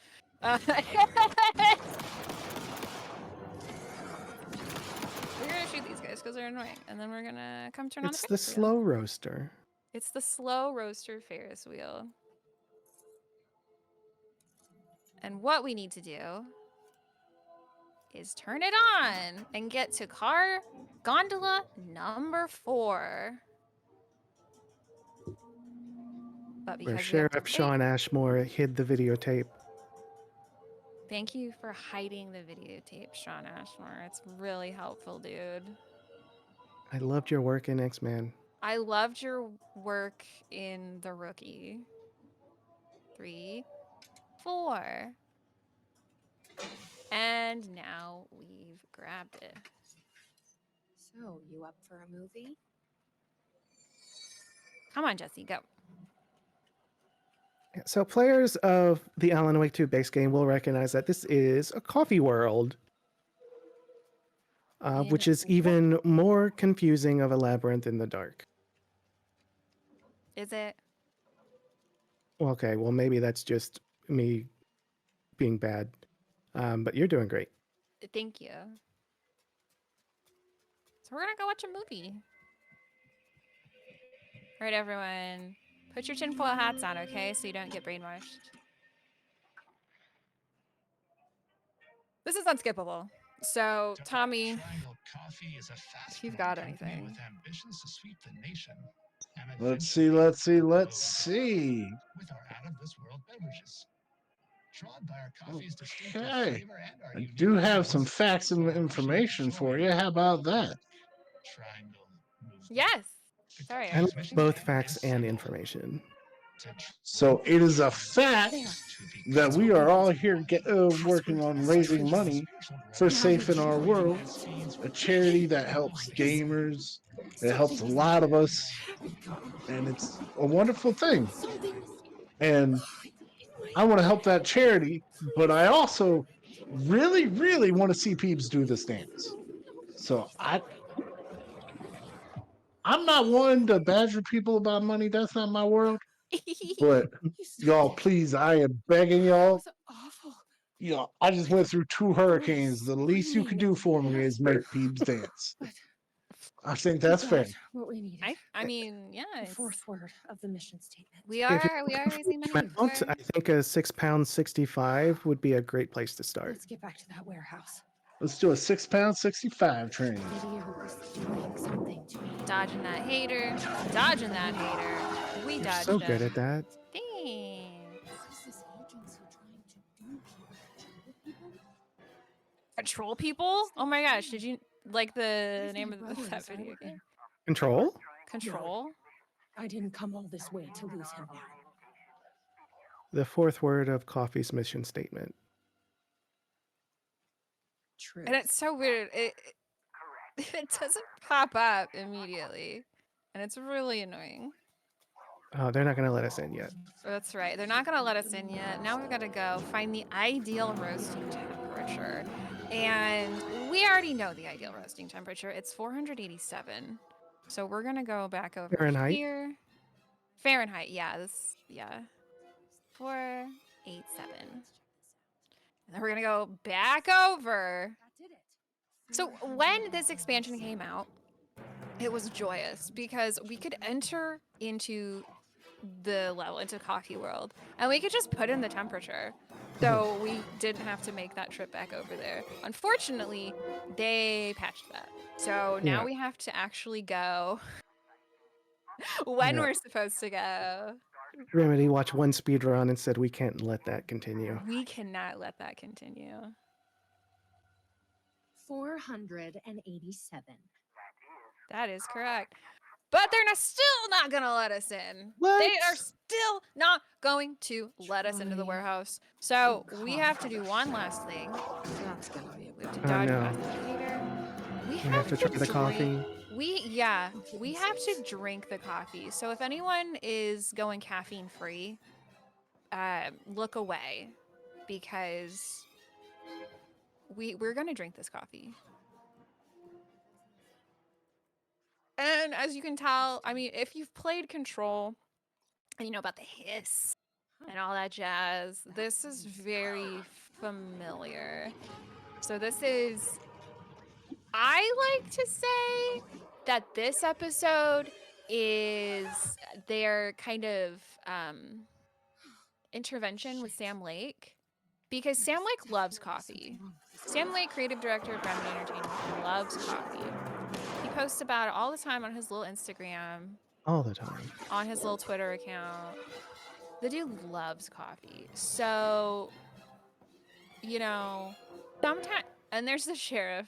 [SPEAKER 2] We're gonna shoot these guys because they're annoying, and then we're gonna come turn
[SPEAKER 3] It's
[SPEAKER 2] on
[SPEAKER 3] the
[SPEAKER 2] Ferris wheel.
[SPEAKER 3] slow roaster.
[SPEAKER 2] It's the slow roaster Ferris wheel. And what we need to do is turn it on and get to car gondola number 4. But because
[SPEAKER 3] Where
[SPEAKER 2] we have to
[SPEAKER 3] Sheriff
[SPEAKER 2] wait-
[SPEAKER 3] Sean Ashmore hid the videotape.
[SPEAKER 2] Thank you for hiding the videotape, Sean Ashmore. It's really helpful, dude.
[SPEAKER 3] I loved your work in X-Men.
[SPEAKER 2] I loved your work in The Rookie. 3, 4. And now we've grabbed it.
[SPEAKER 4] So, you up for a movie?
[SPEAKER 2] Come on, Jesse, go.
[SPEAKER 3] So players of the Alan Wake 2 base game will recognize that this is a coffee world, which is even more confusing of a labyrinth in the dark.
[SPEAKER 2] Is it?
[SPEAKER 3] Okay, well maybe that's just me being bad. But you're doing great.
[SPEAKER 2] Thank you. So we're gonna go watch a movie. All right, everyone. Put your tinfoil hats on, okay? So you don't get brainwashed. This is unskippable. So, Tommy, if you've got anything.
[SPEAKER 1] Let's see, let's see, let's see. Okay. I do have some facts and information for you. How about that?
[SPEAKER 2] Yes. Sorry.
[SPEAKER 3] I like both facts and information.
[SPEAKER 1] So it is a fact that we are all here working on raising money for Safe in Our World, a charity that helps gamers. It helps a lot of us, and it's a wonderful thing. And I want to help that charity, but I also really, really want to see Peeps do this dance. So I'm not one to badger people about money. That's not my world. But y'all, please, I am begging y'all.
[SPEAKER 4] Awful.
[SPEAKER 1] I just went through 2 hurricanes. The least you could do for me is make Peeps dance. I think that's fair.
[SPEAKER 4] What we needed.
[SPEAKER 2] I mean, yeah.
[SPEAKER 4] The fourth word of the mission statement.
[SPEAKER 2] We
[SPEAKER 3] If
[SPEAKER 2] are raising money for...
[SPEAKER 3] I think a £6.65 would be a great place to start.
[SPEAKER 4] Let's get back to that warehouse.
[SPEAKER 1] Let's do a £6.65 train.
[SPEAKER 4] Lydia was doing something to me.
[SPEAKER 2] Dodging that hater. Dodging that hater. We
[SPEAKER 3] You're
[SPEAKER 2] dodged
[SPEAKER 3] so
[SPEAKER 2] him.
[SPEAKER 3] good at that.
[SPEAKER 2] Thanks.
[SPEAKER 4] Is this agency trying to do people?
[SPEAKER 2] Control people? Oh my gosh, did you like the name of that video game?
[SPEAKER 3] Control?
[SPEAKER 2] Control?
[SPEAKER 4] I didn't come all this way to lose him.
[SPEAKER 3] The fourth word of Coffee's mission statement.
[SPEAKER 4] True.
[SPEAKER 2] And it's so weird. It doesn't pop up immediately. And it's really annoying.
[SPEAKER 3] Oh, they're not going to let us in yet.
[SPEAKER 2] That's right. They're not going to let us in yet. Now we've got to go find the ideal roasting temperature. And we already know the ideal roasting temperature. It's 487. So we're going to go back over
[SPEAKER 3] Fahrenheit?
[SPEAKER 2] here. Fahrenheit, yeah. 487. And then we're going to go back over. So when this expansion came out, it was joyous because we could enter into the level, into Coffee World, and we could just put in the temperature. So we didn't have to make that trip back over there. Unfortunately, they patched that. So now we have to actually go when we're supposed to go.
[SPEAKER 3] Remedy watched one speedrun and said we can't let that continue.
[SPEAKER 2] We cannot let that continue.
[SPEAKER 4] 487.
[SPEAKER 2] That is correct. But they're still not going to let us in.
[SPEAKER 3] What?
[SPEAKER 2] They are still not going to let us into the warehouse. So we have to do one last thing.
[SPEAKER 4] That's gonna be a
[SPEAKER 2] We have to
[SPEAKER 3] Oh,
[SPEAKER 2] dodge
[SPEAKER 3] no.
[SPEAKER 2] past the hater. We
[SPEAKER 3] We have to try the
[SPEAKER 2] drink-
[SPEAKER 3] coffee.
[SPEAKER 2] We have to drink the coffee. So if anyone is going caffeine free, look away because we're gonna drink this coffee. And as you can tell, I mean, if you've played Control and you know about the hiss and all that jazz, this is very familiar. So this is, I like to say that this episode is their kind of intervention with Sam Lake, because Sam Lake loves coffee. Sam Lake, creative director of Remedy Entertainment, loves coffee. He posts about it all the time on his little Instagram,
[SPEAKER 3] All the time.
[SPEAKER 2] on his little Twitter account. The dude loves coffee. So, you know, sometimes, and there's the sheriff.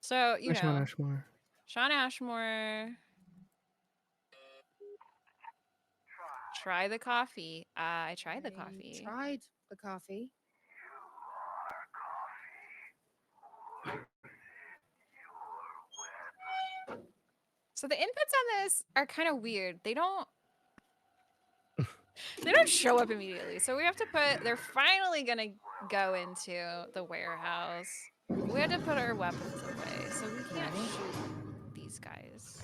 [SPEAKER 2] So, you
[SPEAKER 3] Ashmore,
[SPEAKER 2] know,
[SPEAKER 3] Ashmore.
[SPEAKER 2] Shawn Ashmore. Try the coffee. I tried the coffee.
[SPEAKER 4] Tried the coffee.
[SPEAKER 2] So the inputs on this are kind of weird. They don't show up immediately. So we have to they're finally gonna go into the warehouse. We have to put our weapons away, so we can't shoot these guys.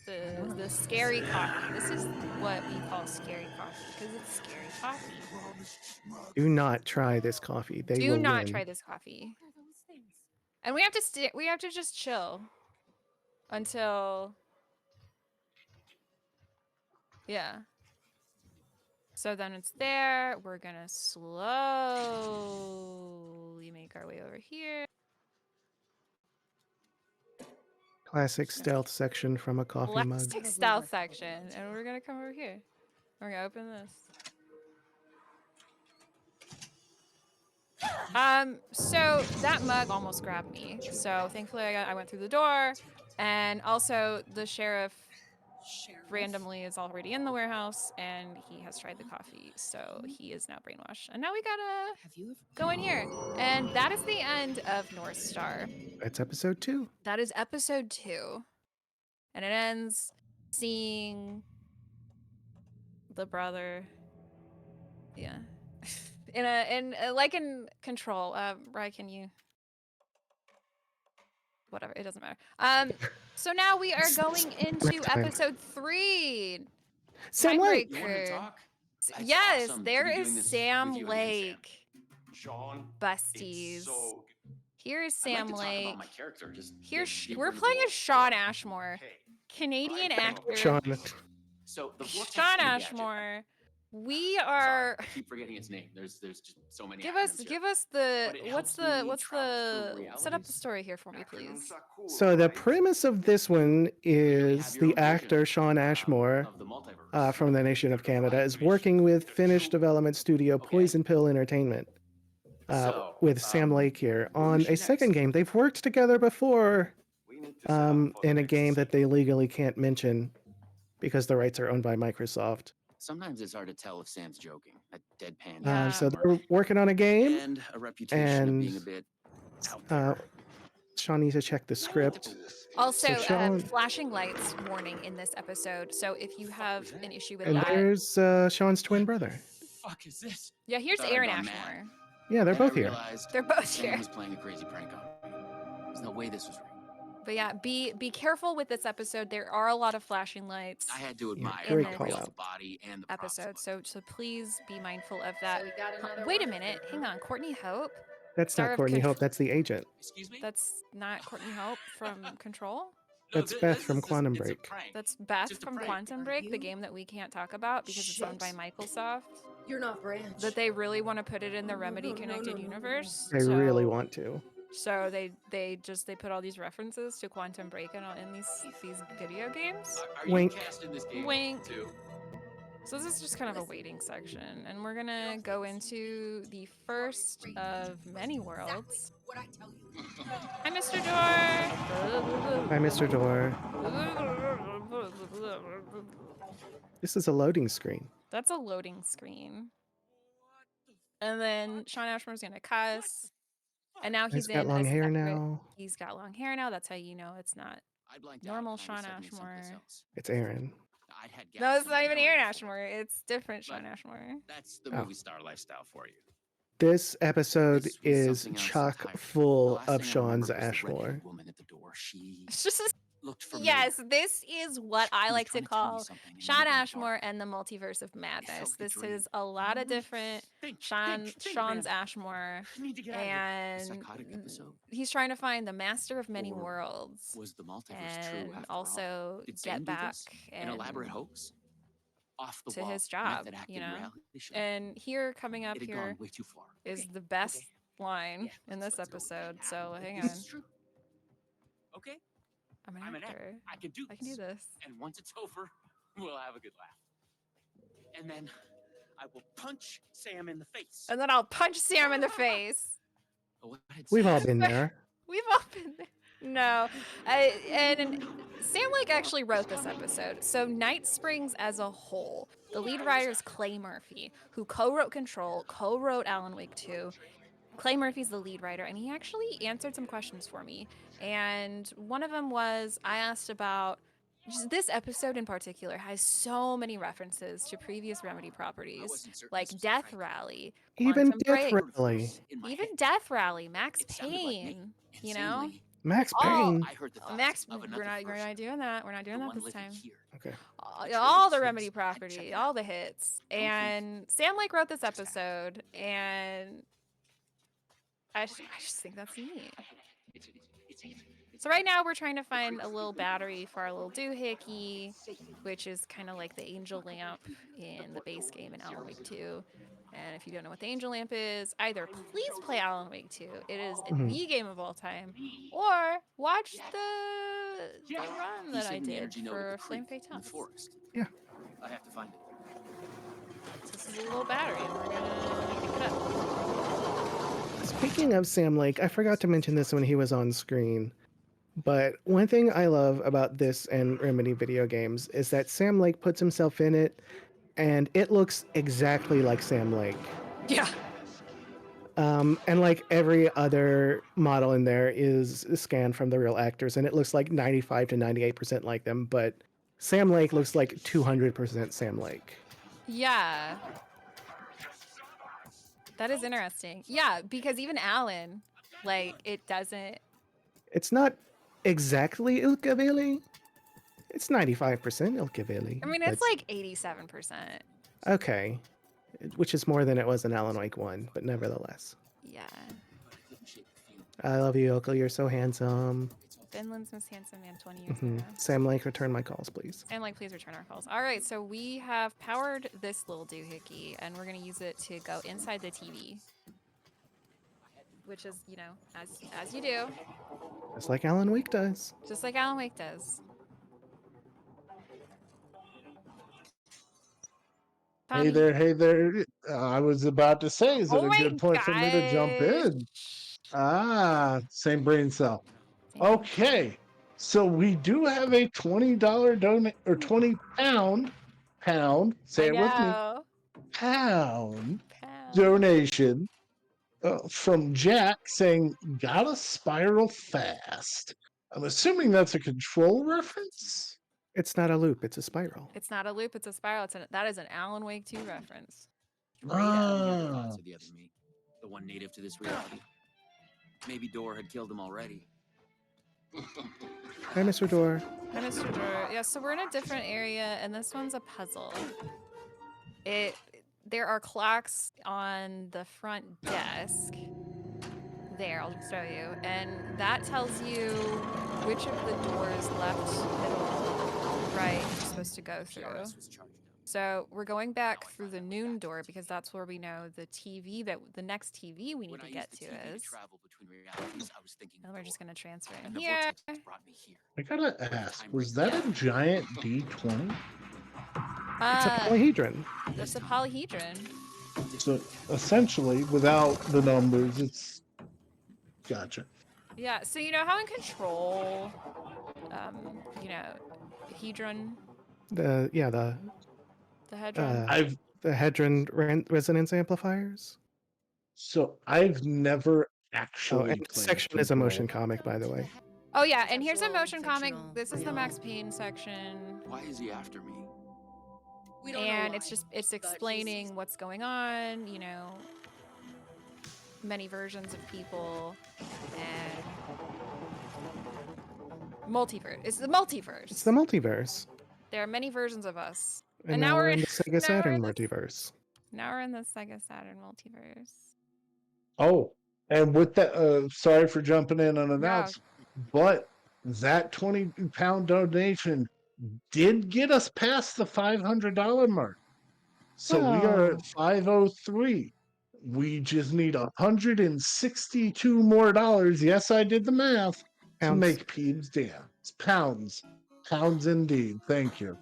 [SPEAKER 2] the scary coffee. This is what we call scary coffee because it's scary coffee.
[SPEAKER 3] Do not try this coffee. They
[SPEAKER 2] Do
[SPEAKER 3] will
[SPEAKER 2] not
[SPEAKER 3] win.
[SPEAKER 2] try this coffee. And we have to just chill until yeah. So then it's there. We're gonna slowly make our way over here.
[SPEAKER 3] Classic stealth section from a coffee mug.
[SPEAKER 2] Plastic stealth section, and we're gonna come over here. We're gonna open this. So that mug almost grabbed me. So thankfully I went through the door, and also the sheriff randomly is already in the warehouse, and he has tried the coffee, so he is now brainwashed. And now we gotta go in here, and that is the end of North Star.
[SPEAKER 3] That's episode 2.
[SPEAKER 2] That is episode 2, and it ends seeing the brother. Yeah. Like in Control. Ryan, can you? Whatever, it doesn't matter. So now we are going into
[SPEAKER 3] Time.
[SPEAKER 2] episode 3.
[SPEAKER 3] Sam Lake.
[SPEAKER 5] You want to
[SPEAKER 2] Tiebreaker.
[SPEAKER 5] talk? It's
[SPEAKER 2] Yes,
[SPEAKER 5] awesome to
[SPEAKER 2] there
[SPEAKER 5] be doing
[SPEAKER 2] is
[SPEAKER 5] this
[SPEAKER 2] Sam
[SPEAKER 5] with you again, Sam.
[SPEAKER 2] Lake.
[SPEAKER 5] Sean,
[SPEAKER 2] Besties.
[SPEAKER 5] it's so
[SPEAKER 2] Here is
[SPEAKER 5] I'd like
[SPEAKER 2] Sam
[SPEAKER 5] to talk
[SPEAKER 2] Lake.
[SPEAKER 5] about my character. Just
[SPEAKER 2] Here,
[SPEAKER 5] get deeper
[SPEAKER 2] we're
[SPEAKER 5] into the
[SPEAKER 2] playing
[SPEAKER 5] role.
[SPEAKER 2] as Sean Ashmore,
[SPEAKER 5] Okay.
[SPEAKER 2] Canadian
[SPEAKER 5] Alright,
[SPEAKER 2] actor.
[SPEAKER 3] Sean.
[SPEAKER 5] So the vortex
[SPEAKER 2] Sean
[SPEAKER 5] gadget.
[SPEAKER 2] Ashmore. We
[SPEAKER 5] Sorry,
[SPEAKER 2] are.
[SPEAKER 5] I keep forgetting its name. There's just so many.
[SPEAKER 2] Give
[SPEAKER 5] acronyms here.
[SPEAKER 2] us the
[SPEAKER 5] But it
[SPEAKER 2] what's
[SPEAKER 5] helps
[SPEAKER 2] the
[SPEAKER 5] me travel through
[SPEAKER 2] set up the
[SPEAKER 5] realities.
[SPEAKER 2] story here for me, please.
[SPEAKER 3] So the premise of this one is
[SPEAKER 5] Have your
[SPEAKER 3] the
[SPEAKER 5] own
[SPEAKER 3] actor
[SPEAKER 5] version,
[SPEAKER 3] Sean Ashmore
[SPEAKER 5] of the multiverse.
[SPEAKER 3] from the nation of Canada is working with Finnish development studio
[SPEAKER 5] Okay.
[SPEAKER 3] Poison Pill Entertainment with Sam Lake here on a second game. They've worked together before in a game that they legally can't mention because the rights are owned by Microsoft.
[SPEAKER 5] Sometimes it's hard to tell if Sam's joking. A deadpan.
[SPEAKER 2] Yeah.
[SPEAKER 3] So
[SPEAKER 5] humor,
[SPEAKER 3] they're working on a game.
[SPEAKER 5] and a reputation of being a
[SPEAKER 3] and,
[SPEAKER 5] bit out there.
[SPEAKER 3] Sean needs to check the script.
[SPEAKER 2] Also,
[SPEAKER 3] So Sean-
[SPEAKER 2] flashing lights warning in this episode. So if you have an issue with
[SPEAKER 3] And
[SPEAKER 2] that,
[SPEAKER 3] there's Sean's twin brother.
[SPEAKER 5] Fuck is this?
[SPEAKER 2] yeah, here's
[SPEAKER 5] Thought I'd
[SPEAKER 2] Aaron
[SPEAKER 5] gone mad.
[SPEAKER 2] Ashmore.
[SPEAKER 3] Yeah, they're
[SPEAKER 5] Then I
[SPEAKER 3] both here.
[SPEAKER 5] realized
[SPEAKER 2] They're both
[SPEAKER 5] Sam
[SPEAKER 2] here.
[SPEAKER 5] was playing a crazy prank on me. There's no way this was real.
[SPEAKER 2] But yeah, be careful with this episode. There are a lot of flashing lights
[SPEAKER 5] I had to
[SPEAKER 3] Yeah,
[SPEAKER 5] admire
[SPEAKER 3] great
[SPEAKER 5] how
[SPEAKER 2] call
[SPEAKER 5] real
[SPEAKER 3] out.
[SPEAKER 5] the body and the props
[SPEAKER 2] episode.
[SPEAKER 5] look.
[SPEAKER 2] So please be mindful of that. Wait a minute, hang on, Courtney Hope.
[SPEAKER 3] That's
[SPEAKER 2] Star
[SPEAKER 3] not
[SPEAKER 2] of
[SPEAKER 3] Courtney
[SPEAKER 2] Control.
[SPEAKER 3] Hope. That's the agent.
[SPEAKER 5] Excuse me?
[SPEAKER 2] That's not Courtney Hope from Control.
[SPEAKER 3] That's Beth from Quantum Break.
[SPEAKER 2] That's Beth
[SPEAKER 5] Just a
[SPEAKER 2] from
[SPEAKER 5] prank.
[SPEAKER 2] Quantum Break, the game that we can't talk about because it's owned by Microsoft.
[SPEAKER 4] You're not Branch.
[SPEAKER 2] That they really want to put it in the Remedy
[SPEAKER 4] no, no,
[SPEAKER 2] Connected
[SPEAKER 4] no, no.
[SPEAKER 2] Universe.
[SPEAKER 3] I really want to.
[SPEAKER 2] So they put all these references to Quantum Break in these video games.
[SPEAKER 5] Are you
[SPEAKER 3] Wink.
[SPEAKER 5] cast in this game
[SPEAKER 2] Wink.
[SPEAKER 5] too?
[SPEAKER 2] So this is just kind of a waiting section, and we're gonna go into the first of many worlds.
[SPEAKER 4] What I tell you.
[SPEAKER 2] Hi, Mr. Door.
[SPEAKER 3] Hi, Mr. Door. This is a loading screen.
[SPEAKER 2] That's a loading screen. And then Sean Ashmore's gonna cuss. And now he's
[SPEAKER 3] He's got
[SPEAKER 2] in
[SPEAKER 3] long
[SPEAKER 2] a
[SPEAKER 3] hair
[SPEAKER 2] separate-
[SPEAKER 3] now.
[SPEAKER 2] He's got long hair now. That's how you know it's not.
[SPEAKER 5] I blanked
[SPEAKER 2] Normal
[SPEAKER 5] out, trying to
[SPEAKER 2] Sean
[SPEAKER 5] set me someplace
[SPEAKER 2] Ashmore.
[SPEAKER 5] else.
[SPEAKER 3] It's Aaron.
[SPEAKER 5] I'd had
[SPEAKER 2] No,
[SPEAKER 5] gaps
[SPEAKER 2] it's
[SPEAKER 5] in
[SPEAKER 2] not
[SPEAKER 5] my
[SPEAKER 2] even
[SPEAKER 5] memory.
[SPEAKER 2] Aaron Ashmore. It's different Sean
[SPEAKER 5] But-
[SPEAKER 2] Ashmore.
[SPEAKER 5] That's the
[SPEAKER 3] Oh.
[SPEAKER 5] movie star lifestyle for you.
[SPEAKER 3] This episode
[SPEAKER 5] This was
[SPEAKER 3] is
[SPEAKER 5] something else
[SPEAKER 3] chock
[SPEAKER 5] entirely. The
[SPEAKER 3] full
[SPEAKER 5] last
[SPEAKER 3] of
[SPEAKER 5] thing I
[SPEAKER 3] Sean's
[SPEAKER 5] remembered was the
[SPEAKER 3] Ashmore.
[SPEAKER 5] redheaded woman at the door. She
[SPEAKER 2] It's just
[SPEAKER 5] looked familiar.
[SPEAKER 2] yes. This is what
[SPEAKER 5] She
[SPEAKER 2] I
[SPEAKER 5] was
[SPEAKER 2] like to
[SPEAKER 5] trying tell me
[SPEAKER 2] call
[SPEAKER 5] something in the
[SPEAKER 2] Sean
[SPEAKER 5] middle of the
[SPEAKER 2] Ashmore
[SPEAKER 5] dark.
[SPEAKER 2] and the Multiverse of Madness.
[SPEAKER 5] like a
[SPEAKER 2] This
[SPEAKER 5] dream.
[SPEAKER 2] is a lot of different
[SPEAKER 5] Think,
[SPEAKER 2] Sean's
[SPEAKER 5] man.
[SPEAKER 2] Ashmore,
[SPEAKER 5] I need to get out of here.
[SPEAKER 2] and
[SPEAKER 5] The psychotic episode
[SPEAKER 2] he's trying to find the Master of Many
[SPEAKER 5] Or
[SPEAKER 2] Worlds,
[SPEAKER 5] was the multiverse
[SPEAKER 2] and
[SPEAKER 5] true after all?
[SPEAKER 2] also
[SPEAKER 5] Did Sam
[SPEAKER 2] get
[SPEAKER 5] do
[SPEAKER 2] back
[SPEAKER 5] this? An elaborate
[SPEAKER 2] and
[SPEAKER 5] hoax? Off the
[SPEAKER 2] to
[SPEAKER 5] wall,
[SPEAKER 2] his job,
[SPEAKER 5] method acting
[SPEAKER 2] you know?
[SPEAKER 5] reality show.
[SPEAKER 2] And here, coming up
[SPEAKER 5] it had
[SPEAKER 2] here,
[SPEAKER 5] gone way too far.
[SPEAKER 2] is
[SPEAKER 5] Okay,
[SPEAKER 2] the best
[SPEAKER 5] okay.
[SPEAKER 2] line
[SPEAKER 5] Yeah,
[SPEAKER 2] in this
[SPEAKER 5] let's go.
[SPEAKER 2] episode. So hang
[SPEAKER 5] This
[SPEAKER 2] on.
[SPEAKER 5] is true. Okay,
[SPEAKER 2] I'm an
[SPEAKER 5] I'm an
[SPEAKER 2] actor.
[SPEAKER 5] actor. I can do
[SPEAKER 2] I can do this.
[SPEAKER 5] And once it's over, we'll have a good laugh. And then I will punch Sam in the face.
[SPEAKER 2] And then I'll punch Sam in the face.
[SPEAKER 5] What did
[SPEAKER 3] We've
[SPEAKER 5] Sam
[SPEAKER 3] all
[SPEAKER 5] say?
[SPEAKER 3] been there.
[SPEAKER 2] We've all been there. No, and Sam Lake actually wrote this episode. So Night Springs as a whole, the lead writer is Clay Murphy, who co-wrote Control, co-wrote Alan Wake 2. Clay Murphy's the lead writer, and he actually answered some questions for me. And one of them was, I asked about just this episode in particular has so many references to previous Remedy
[SPEAKER 5] I
[SPEAKER 2] properties,
[SPEAKER 5] wasn't certain
[SPEAKER 2] like
[SPEAKER 5] this was
[SPEAKER 2] Death
[SPEAKER 5] prank.
[SPEAKER 2] Rally,
[SPEAKER 3] Even
[SPEAKER 2] Quantum
[SPEAKER 3] Death
[SPEAKER 2] Break,
[SPEAKER 3] Rally.
[SPEAKER 5] In my
[SPEAKER 2] even
[SPEAKER 5] head,
[SPEAKER 2] Death Rally, Max
[SPEAKER 5] it sounded like me.
[SPEAKER 2] Payne. You know,
[SPEAKER 5] Insanely,
[SPEAKER 3] Max
[SPEAKER 2] Oh,
[SPEAKER 3] Payne.
[SPEAKER 5] I heard the thoughts
[SPEAKER 2] Max,
[SPEAKER 5] of
[SPEAKER 2] we're
[SPEAKER 5] another
[SPEAKER 2] not
[SPEAKER 5] version,
[SPEAKER 2] doing that. We're not doing
[SPEAKER 5] the
[SPEAKER 2] that
[SPEAKER 5] one
[SPEAKER 2] this
[SPEAKER 5] living
[SPEAKER 2] time.
[SPEAKER 5] here.
[SPEAKER 3] Okay.
[SPEAKER 2] All the
[SPEAKER 5] Trader
[SPEAKER 2] Remedy
[SPEAKER 5] Joe's. I'd check
[SPEAKER 2] property,
[SPEAKER 5] it
[SPEAKER 2] all
[SPEAKER 5] out.
[SPEAKER 2] the hits.
[SPEAKER 5] Don't think
[SPEAKER 2] And Sam Lake wrote this
[SPEAKER 5] Just that.
[SPEAKER 2] episode, and I just think that's neat. So right now we're trying to find a little battery for our little doohickey, which is kind of like the angel lamp in the base game in Alan Wake 2. And if you don't know what the angel lamp is, either please play Alan Wake 2. It is
[SPEAKER 3] Mhm.
[SPEAKER 2] the game of all time, or watch the run
[SPEAKER 5] He's
[SPEAKER 2] that I
[SPEAKER 5] hidden the
[SPEAKER 2] did
[SPEAKER 5] energy node
[SPEAKER 2] for
[SPEAKER 5] at the
[SPEAKER 2] Flame
[SPEAKER 5] creek in the
[SPEAKER 2] Fatale.
[SPEAKER 5] forest.
[SPEAKER 3] Yeah.
[SPEAKER 5] I have to find it.
[SPEAKER 2] So this is a little battery, and we're gonna pick it up.
[SPEAKER 3] Speaking of Sam Lake, I forgot to mention this when he was on screen. But one thing I love about this and Remedy video games is that Sam Lake puts himself in it, and it looks exactly like Sam Lake.
[SPEAKER 2] Yeah.
[SPEAKER 3] And like every other model in there is scanned from the real actors, and it looks like 95 to 98% like them. But Sam Lake looks like 200% Sam Lake.
[SPEAKER 2] Yeah. That is interesting. Yeah, because even Alan, like, it doesn't.
[SPEAKER 3] It's not exactly Ilkaveli. It's 95% Ilkaveli.
[SPEAKER 2] I mean, it's like 87%.
[SPEAKER 3] Okay. Which is more than it was in Alan Wake 1, but nevertheless.
[SPEAKER 2] Yeah.
[SPEAKER 3] I love you, Ilka. You're so handsome.
[SPEAKER 2] Finland's most handsome man 20 years
[SPEAKER 3] Mhm.
[SPEAKER 2] ago.
[SPEAKER 3] Sam Lake, return my calls, please.
[SPEAKER 2] And like, please return our calls. All right, so we have powered this little doohickey, and we're gonna use it to go inside the TV, which is, you know, as you do,
[SPEAKER 3] Just like Alan Wake does.
[SPEAKER 2] just like Alan Wake does.
[SPEAKER 1] Hey there, hey there. I was about to say, is it
[SPEAKER 2] Oh
[SPEAKER 1] a
[SPEAKER 2] my
[SPEAKER 1] good point for me to jump in?
[SPEAKER 2] gosh.
[SPEAKER 1] Ah, same brain cell.
[SPEAKER 2] Same.
[SPEAKER 1] Okay, so we do have a $20 donate or 20 pound say
[SPEAKER 2] I
[SPEAKER 1] it with me,
[SPEAKER 2] know.
[SPEAKER 1] pound
[SPEAKER 2] Pound.
[SPEAKER 1] donation from Jack saying, "Gotta spiral fast." I'm assuming that's a control reference.
[SPEAKER 3] It's not a loop, it's a spiral.
[SPEAKER 2] It's not a loop, it's a spiral. That is an Alan Wake 2 reference.
[SPEAKER 5] Right out of the other
[SPEAKER 1] Ah.
[SPEAKER 5] thoughts of the other me, the one native to this reality. Maybe Door had killed him already.
[SPEAKER 3] Hi, Mr. Door.
[SPEAKER 2] Hi, Mr. Drew. Yeah, so we're in a different area, and this one's a puzzle. There are clocks on the front desk. There, I'll just show you. And that tells you which of the doors left, middle, right you're supposed to go through.
[SPEAKER 5] PRS was charged up.
[SPEAKER 2] So we're going back through the noon door because that's where we know the next TV we need
[SPEAKER 5] When
[SPEAKER 2] to
[SPEAKER 5] I
[SPEAKER 2] get
[SPEAKER 5] used the
[SPEAKER 2] to
[SPEAKER 5] TV
[SPEAKER 2] is.
[SPEAKER 5] travel between realities, I was thinking
[SPEAKER 2] And we're
[SPEAKER 5] of
[SPEAKER 2] just
[SPEAKER 5] Door,
[SPEAKER 2] gonna transfer in
[SPEAKER 5] and the
[SPEAKER 2] here.
[SPEAKER 5] vortex that brought me here.
[SPEAKER 1] I gotta ask, was that a giant D20?
[SPEAKER 3] It's a polyhedron.
[SPEAKER 2] That's a polyhedron.
[SPEAKER 1] So essentially, without the numbers, it's gotcha.
[SPEAKER 2] Yeah, so you know how in Control, Hedron,
[SPEAKER 3] The
[SPEAKER 2] the Hedron.
[SPEAKER 3] resonance amplifiers.
[SPEAKER 1] So I've never
[SPEAKER 3] Oh,
[SPEAKER 1] actually
[SPEAKER 3] and
[SPEAKER 1] played
[SPEAKER 3] section is a motion
[SPEAKER 1] Control.
[SPEAKER 3] comic, by the way.
[SPEAKER 2] Oh yeah, and here's a
[SPEAKER 4] Conceptual,
[SPEAKER 2] motion comic.
[SPEAKER 4] fictional,
[SPEAKER 2] This is the
[SPEAKER 4] real.
[SPEAKER 2] Max Payne section.
[SPEAKER 5] Why is he after me?
[SPEAKER 4] We don't know
[SPEAKER 2] And
[SPEAKER 4] why,
[SPEAKER 2] it's
[SPEAKER 4] but
[SPEAKER 2] explaining what's going on, you know, many versions of people and multiverse. It's the multiverse.
[SPEAKER 3] It's the multiverse.
[SPEAKER 2] There are many versions of us.
[SPEAKER 3] And now we're in the Sega
[SPEAKER 2] now we're
[SPEAKER 3] Saturn
[SPEAKER 2] in the-
[SPEAKER 3] multiverse.
[SPEAKER 2] Now we're in the Sega Saturn multiverse.
[SPEAKER 1] Oh, and with that, sorry for jumping in unannounced, but that 20-pound donation did get us past the $500 mark. So we are at 503. We just need $162 more dollars. Yes, I did the math to
[SPEAKER 3] Pounds.
[SPEAKER 1] make Peeves dance. Pounds. Pounds indeed. Thank you.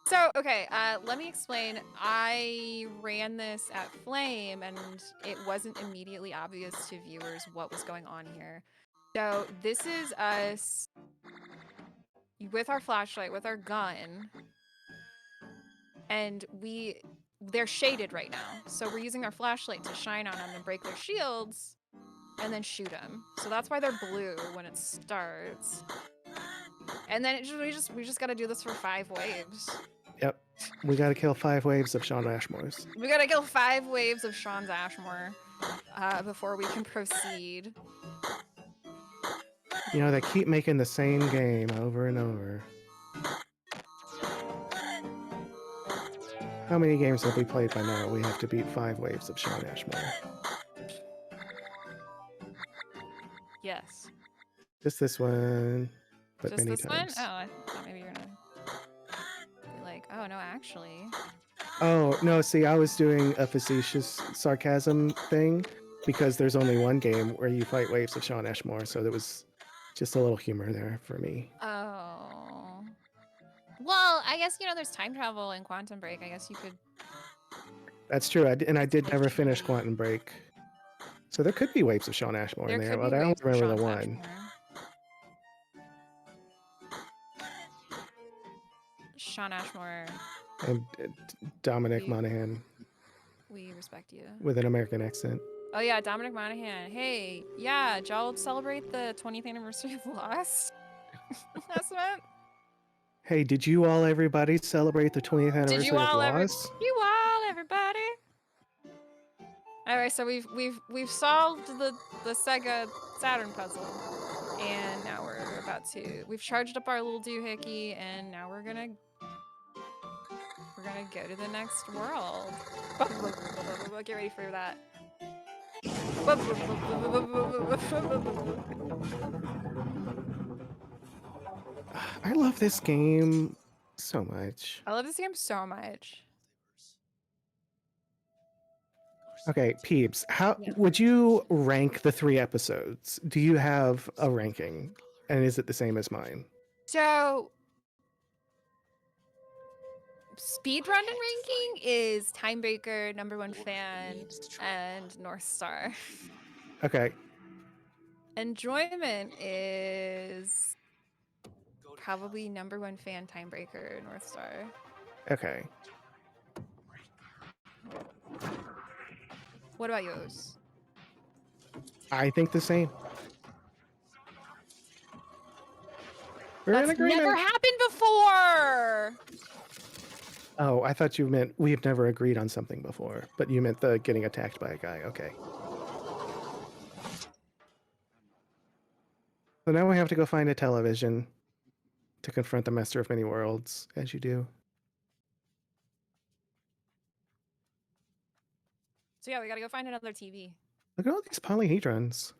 [SPEAKER 2] So, okay, let me explain. I ran this at Flame, and it wasn't immediately obvious to viewers what was going on here. So, this is us with our flashlight, with our gun, and they're shaded right now. So, we're using our flashlight to shine on them and break their shields, and then shoot them. So, that's why they're blue when it starts. And then we just gotta do this for 5 waves.
[SPEAKER 3] Yep. We gotta kill 5 waves of Sean Ashmore's.
[SPEAKER 2] We gotta kill 5 waves of Sean's Ashmore before we can proceed.
[SPEAKER 3] You know, they keep making the same game over and over. How many games have we played by now? We have to beat 5 waves of Shawn Ashmore.
[SPEAKER 2] Yes.
[SPEAKER 3] Just this one, but
[SPEAKER 2] Just
[SPEAKER 3] many
[SPEAKER 2] this
[SPEAKER 3] times.
[SPEAKER 2] one? Oh, I thought maybe you're gonna be like, oh no, actually.
[SPEAKER 3] Oh, no, see, I was doing a facetious sarcasm thing because there's only one game where you fight waves of Shawn Ashmore, so there was just a little humor there for me.
[SPEAKER 2] Oh. Well, I guess, there's time travel in Quantum Break. I guess you could.
[SPEAKER 3] That's true, I did
[SPEAKER 2] Like,
[SPEAKER 3] never finish Quantum Break. So there could be waves of Shawn Ashmore in there,
[SPEAKER 2] could
[SPEAKER 3] but
[SPEAKER 2] be
[SPEAKER 3] I only
[SPEAKER 2] waves of
[SPEAKER 3] remember the
[SPEAKER 2] Shawn
[SPEAKER 3] one.
[SPEAKER 2] Ashmore. Shawn Ashmore,
[SPEAKER 3] And Dominic
[SPEAKER 2] We-
[SPEAKER 3] Monaghan
[SPEAKER 2] we respect you.
[SPEAKER 3] with an American accent.
[SPEAKER 2] Oh yeah, Dominic Monaghan. Hey, yeah, y'all celebrate the 20th anniversary of Lost last month?
[SPEAKER 3] Hey, did you all, everybody, celebrate the 20th anniversary
[SPEAKER 2] Did you all
[SPEAKER 3] of Lost?
[SPEAKER 2] everybody? Alright, so we've solved the Sega Saturn puzzle. And now we've charged up our little doohickey, and now we're gonna go to the next world. Get ready for that.
[SPEAKER 3] I love this game so much.
[SPEAKER 2] I love this game so much.
[SPEAKER 3] Okay, Peeps, how
[SPEAKER 2] Yeah.
[SPEAKER 3] would you rank the 3 episodes? Do you have a ranking? And is it the same as mine?
[SPEAKER 2] So, speedrun ranking is Timebreaker, #1 fan, and North Star.
[SPEAKER 3] Okay.
[SPEAKER 2] Enjoyment is probably #1 fan, Timebreaker, North Star.
[SPEAKER 3] Okay.
[SPEAKER 2] What about yours?
[SPEAKER 3] I think the same. We're in
[SPEAKER 2] That's
[SPEAKER 3] agreement.
[SPEAKER 2] never happened before!
[SPEAKER 3] Oh, I thought you meant we've never agreed on something before, but you meant the getting attacked by a guy. Okay. So now we have to go find a television to confront the Master of Many Worlds, as you do.
[SPEAKER 2] So yeah, we gotta go find another TV.
[SPEAKER 3] Look at all these polyhedrons.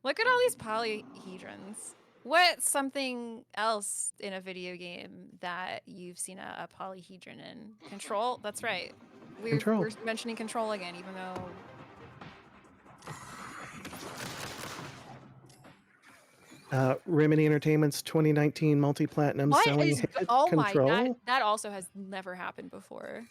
[SPEAKER 2] Look at all these polyhedrons. What's something else in a video game that you've seen a polyhedron in? Control? That's right.
[SPEAKER 3] Control.
[SPEAKER 2] We're mentioning Control again, even though...
[SPEAKER 3] Remedy Entertainment's 2019 multi-platinum
[SPEAKER 2] What
[SPEAKER 3] selling
[SPEAKER 2] is...
[SPEAKER 3] hit,
[SPEAKER 2] Oh
[SPEAKER 3] Control.
[SPEAKER 2] my god, that also has never happened before.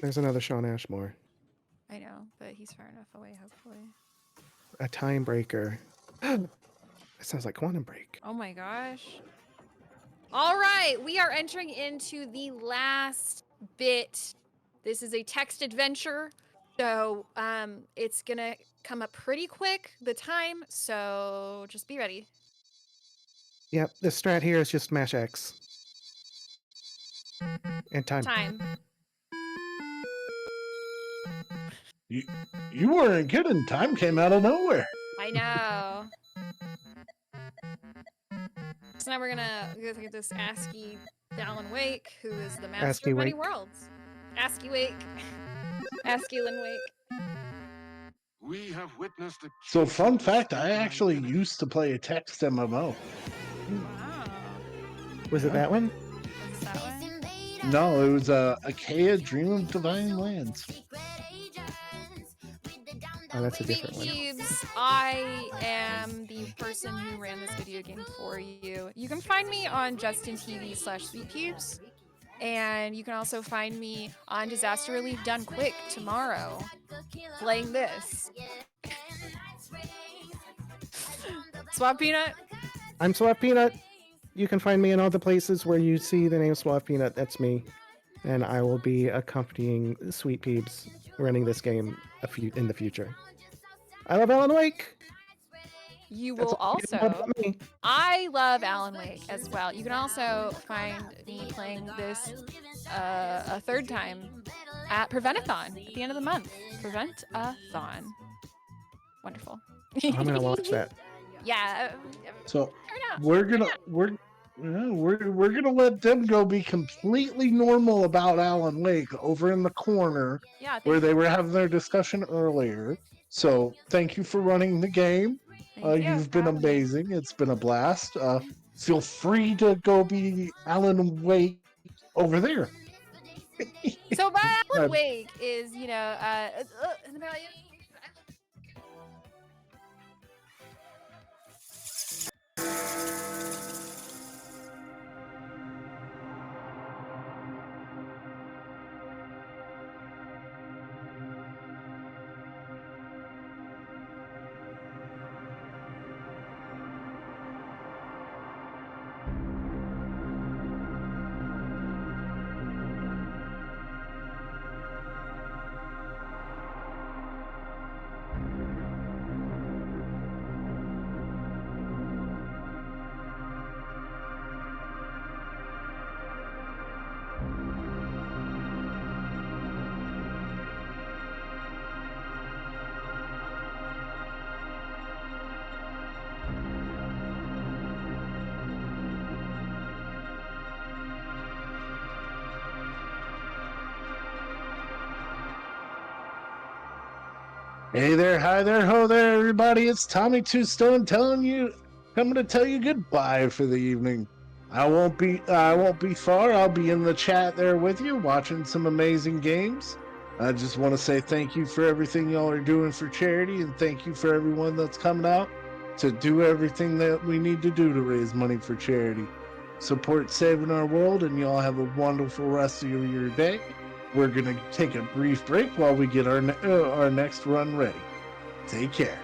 [SPEAKER 3] There's another Shawn Ashmore.
[SPEAKER 2] I know, but he's far enough away, hopefully.
[SPEAKER 3] A time breaker. That sounds like Quantum Break.
[SPEAKER 2] Oh my gosh. All right, we are entering into the last bit. This is a text adventure, so it's gonna come up pretty quick, the time, so just be ready.
[SPEAKER 3] Yep, the strat here is just mash X. And time.
[SPEAKER 2] Time.
[SPEAKER 1] You weren't kidding. Time came out of nowhere.
[SPEAKER 2] I know. So now we're gonna get this ASCII Alan Wake, who is the master
[SPEAKER 3] ASCII
[SPEAKER 2] of many
[SPEAKER 3] Wake.
[SPEAKER 2] worlds. ASCII Wake. ASCII Lin Wake.
[SPEAKER 7] We have witnessed a
[SPEAKER 1] So, fun fact, I actually used to play a text MMO.
[SPEAKER 2] Wow.
[SPEAKER 3] Was it that one?
[SPEAKER 2] What's that one?
[SPEAKER 1] No, it was Achaea Dream of Divine Lands.
[SPEAKER 3] Oh, that's a different one.
[SPEAKER 2] Peeps, I am the person who ran this video game for you. You can find me on JustinTV/SweetPubes, and you can also find me on Disaster Relief Done Quick tomorrow, playing this. Swap Peanut.
[SPEAKER 3] I'm Suave Peanut. You can find me in all the places where you see the name Suave Peanut. That's me. And I will be accompanying Sweet Peeps running this game in the future. I love Alan Wake!
[SPEAKER 2] You
[SPEAKER 3] That's
[SPEAKER 2] will
[SPEAKER 3] all you know
[SPEAKER 2] also.
[SPEAKER 3] about me.
[SPEAKER 2] I love Alan Wake as well. You can also find me playing this a third time at Preventathon at the end of the month. Preventathon. Wonderful.
[SPEAKER 3] I'm gonna watch that.
[SPEAKER 2] Yeah.
[SPEAKER 1] So
[SPEAKER 2] Turn out.
[SPEAKER 1] we're gonna let them go be completely normal about Alan Wake over in the corner
[SPEAKER 2] Yeah.
[SPEAKER 1] where
[SPEAKER 2] Thank
[SPEAKER 1] they
[SPEAKER 2] you.
[SPEAKER 1] were having their discussion earlier. So thank you for running the game.
[SPEAKER 2] Thank you
[SPEAKER 1] You've
[SPEAKER 2] for
[SPEAKER 1] been
[SPEAKER 2] having me.
[SPEAKER 1] amazing. It's been a blast. Feel free to go be Alan Wake over there.
[SPEAKER 2] So my Alan
[SPEAKER 1] Uh,
[SPEAKER 2] Wake is,
[SPEAKER 1] Hey there, hi there, ho there, everybody. It's Tommy Two Stone coming to tell you goodbye for the evening. I won't be far. I'll be in the chat there with you, watching some amazing games. I just want to say thank you for everything y'all are doing for charity, and thank you for everyone that's coming out to do everything that we need to do to raise money for charity. Support saving our world, and y'all have a wonderful rest of your day. We're gonna take a brief break while we get our next run ready. Take care.